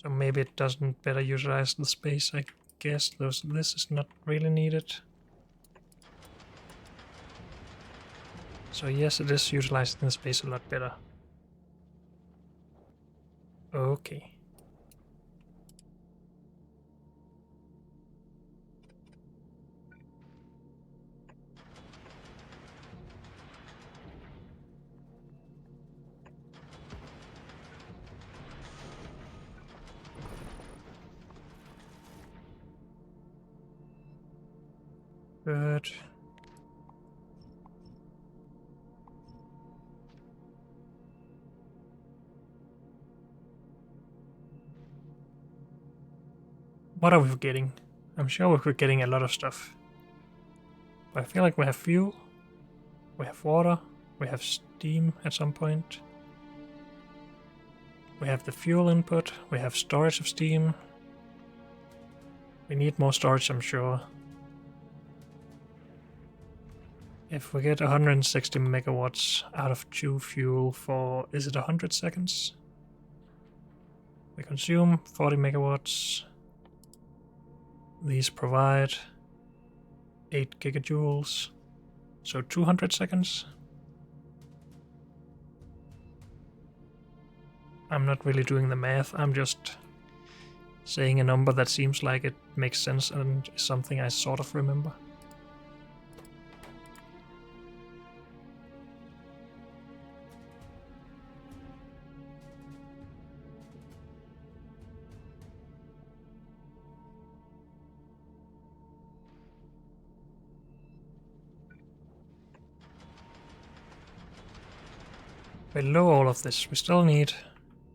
So maybe it doesn't better utilize the space, I guess. This is not really needed. So yes, it is utilizing the space a lot better. Okay. Good. What are we getting? I'm sure we're getting a lot of stuff. But I feel like we have fuel, we have water, we have steam at some point. We have the fuel input, we have storage of steam. We need more storage, I'm sure. If we get 160 megawatts out of 2 fuel for, is it 100 seconds? We consume 40 megawatts. These provide 8 gigajoules, so 200 seconds. I'm not really doing the math, I'm just saying a number that seems like it makes sense and is something I sort of remember. Below all of this, we still need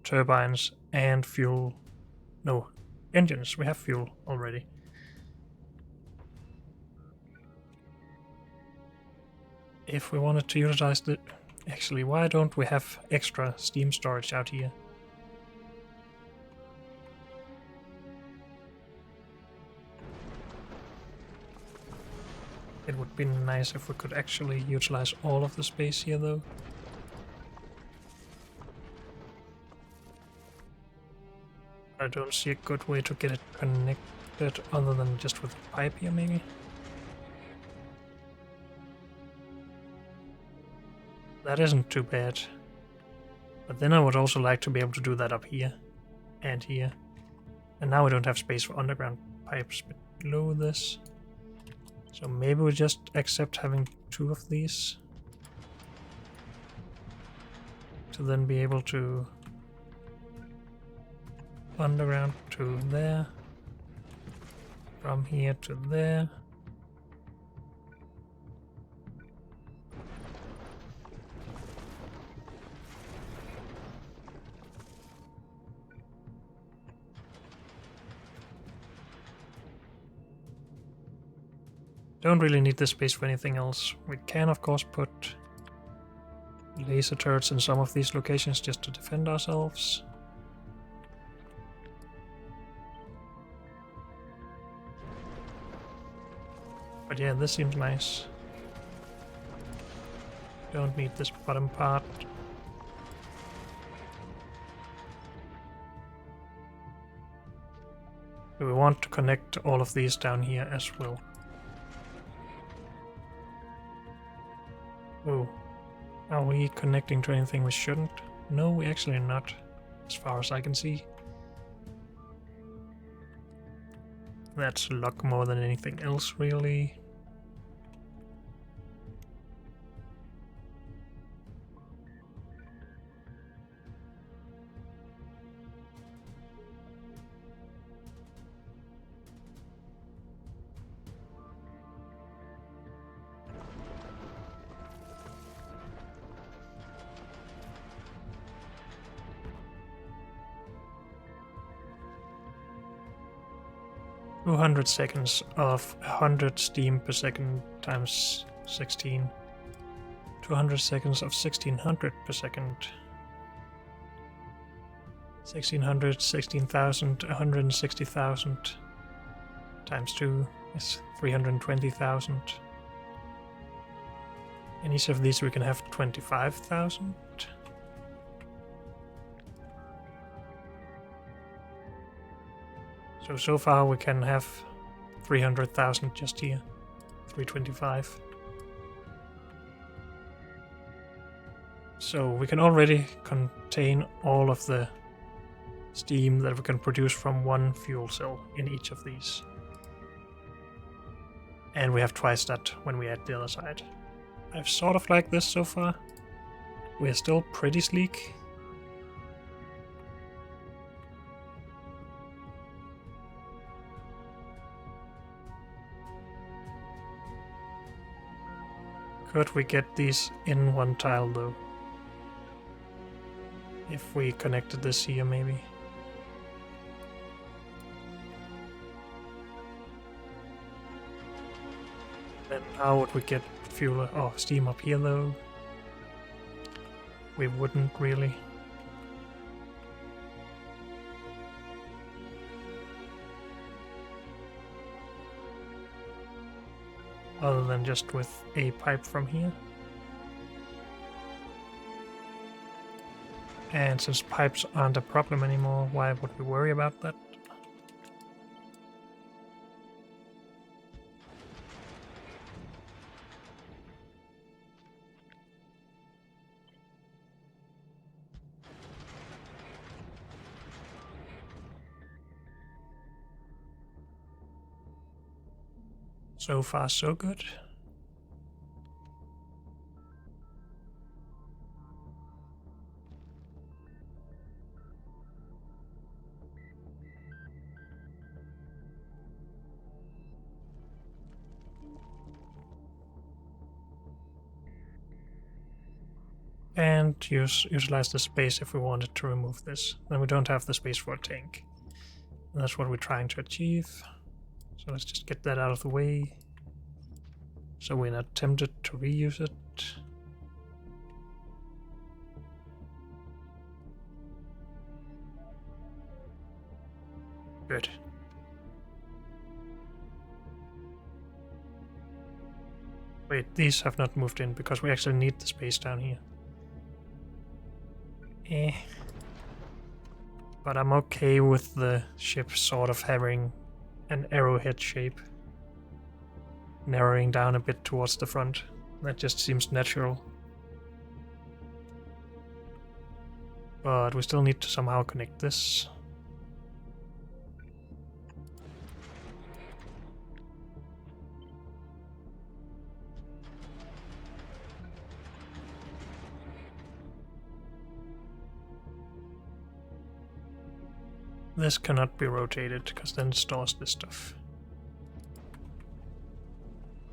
turbines and fuel. No, engines. We have fuel already. If we wanted to utilize the... Actually, why don't we have extra steam storage out here? It would be nice if we could actually utilize all of the space here, though. I don't see a good way to get it connected other than just with a pipe here, maybe. That isn't too bad. But then I would also like to be able to do that up here and here. And now we don't have space for underground pipes below this. So maybe we just accept having 2 of these. To then be able to underground to there. From here to there. Don't really need this space for anything else. We can of course put laser turrets in some of these locations just to defend ourselves. But yeah, this seems nice. Don't need this bottom part. We want to connect all of these down here as well. Oh, are we connecting to anything we shouldn't? No, we actually are not, as far as I can see. That's luck more than anything else, really. $200 of 100 steam per second times 16. 200 seconds of 1600 per second. 1600, 16,000, 160,000 times 2 is 320,000. In each of these we can have 25,000. So far we can have 300,000 just here. 325. So we can already contain all of the steam that we can produce from one fuel cell in each of these. And we have twice that when we add the other side. I've sort of liked this so far. We're still pretty sleek. Could we get these in one tile though? If we connected this here maybe. Then how would we get fuel or steam up here though? We wouldn't really. Other than just with a pipe from here. And since pipes aren't a problem anymore, why would we worry about that? So far, so good. And utilize the space if we wanted to remove this. Then we don't have the space for a tank. And that's what we're trying to achieve. So let's just get that out of the way. So we're not tempted to reuse it. Good. Wait, these have not moved in because we actually need the space down here. But I'm okay with the ship sort of having an arrowhead shape. Narrowing down a bit towards the front. That just seems natural. But we still need to somehow connect this. This cannot be rotated, because then it stores this stuff.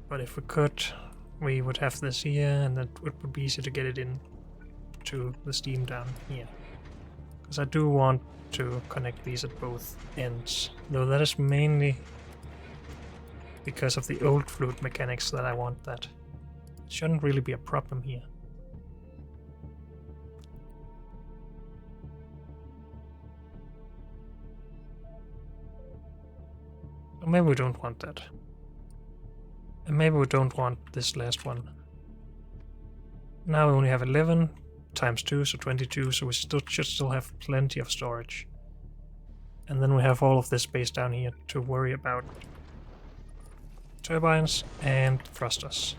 But if we could, we would have this here, and it would be easy to get it in to the steam down here. Because I do want to connect these at both ends, though that is mainly because of the old fluid mechanics that I want that. It shouldn't really be a problem here. Or maybe we don't want that. And maybe we don't want this last one. Now we only have 11 times 2, so 22, so we should still have plenty of storage. And then we have all of this space down here to worry about turbines and thrusters.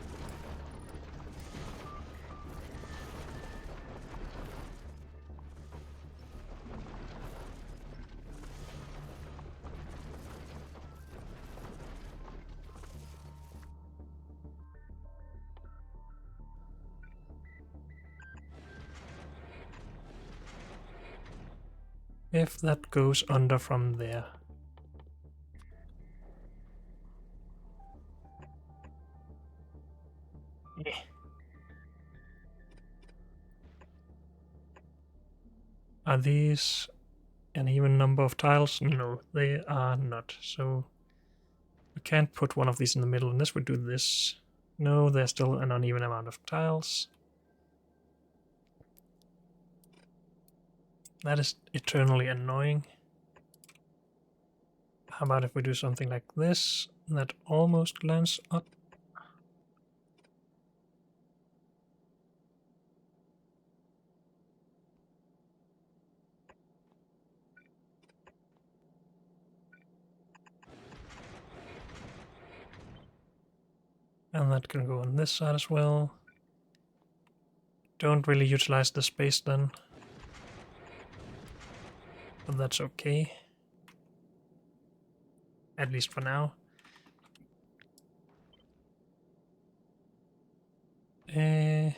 If that goes under from there. Yeah. Are these an even number of tiles? No, they are not. So we can't put one of these in the middle unless we do this. No, there's still an uneven amount of tiles. That is eternally annoying. How about if we do something like this, that almost lines up? And that can go on this side as well. Don't really utilize the space then. But that's okay. At least for now. We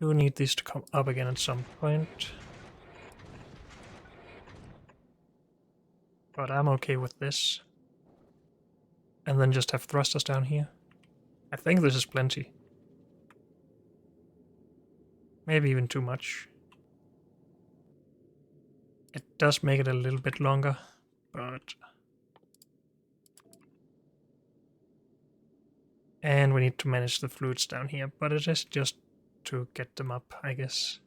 need these to come up again at some point. But I'm okay with this. And then just have thrusters down here. I think this is plenty. Maybe even too much. It does make it a little bit longer, but... And we need to manage the fluids down here, but it is just to get them up, I guess.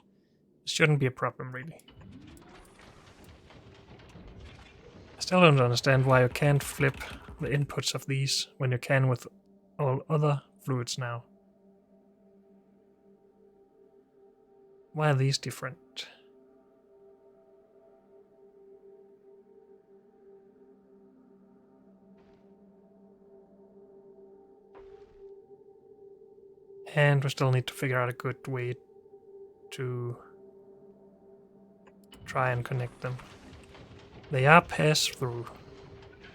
It shouldn't be a problem, really. I still don't understand why you can't flip the inputs of these when you can with all other fluids now. Why are these different? And we still need to figure out a good way to try and connect them. They are pass-through,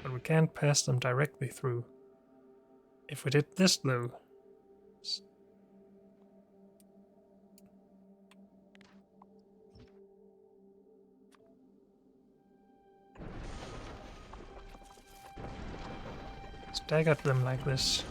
but we can't pass them directly through. If we did this though... Stagger them like this.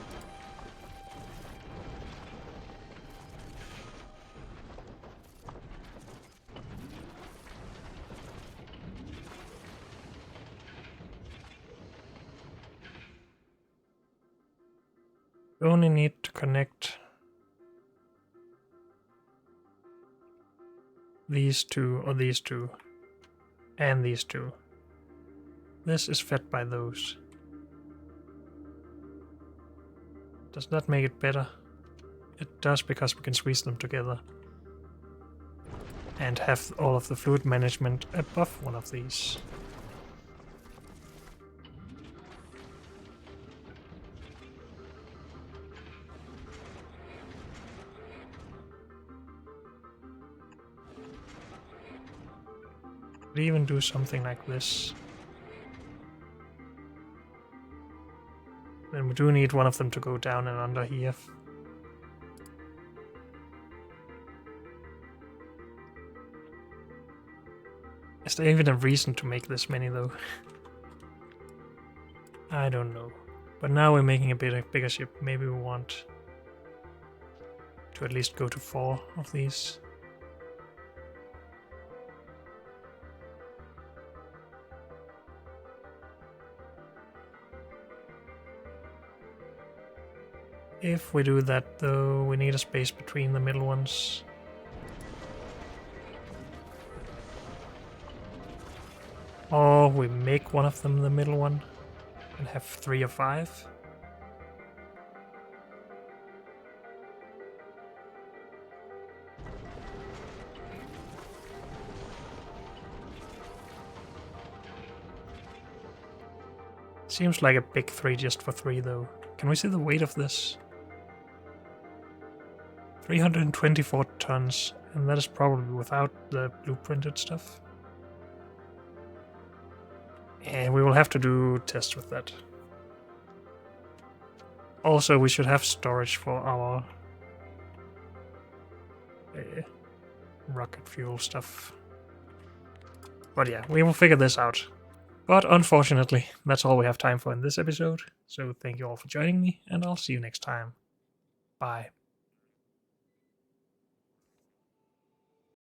We only need to connect these two, or these two, and these two. This is fed by those. Does that make it better? It does, because we can squeeze them together. And have all of the fluid management above one of these. Could even do something like this. Then we do need one of them to go down and under here. I there even a reason to make this many though? I don't know. But now we're making a bigger ship. Maybe we want to at least go to 4 of these. If we do that though, we need a space between the middle ones. Or we make one of them the middle one and have 3 or 5. Seems like a big 3 just for 3 though. Can we see the weight of this? 324 tons, and that is probably without the blueprinted stuff. And we will have to do tests with that. Also, we should have storage for our rocket fuel stuff. But yeah, we will figure this out. But unfortunately, that's all we have time for in this episode. So thank you all for joining me, and I'll see you next time. Bye.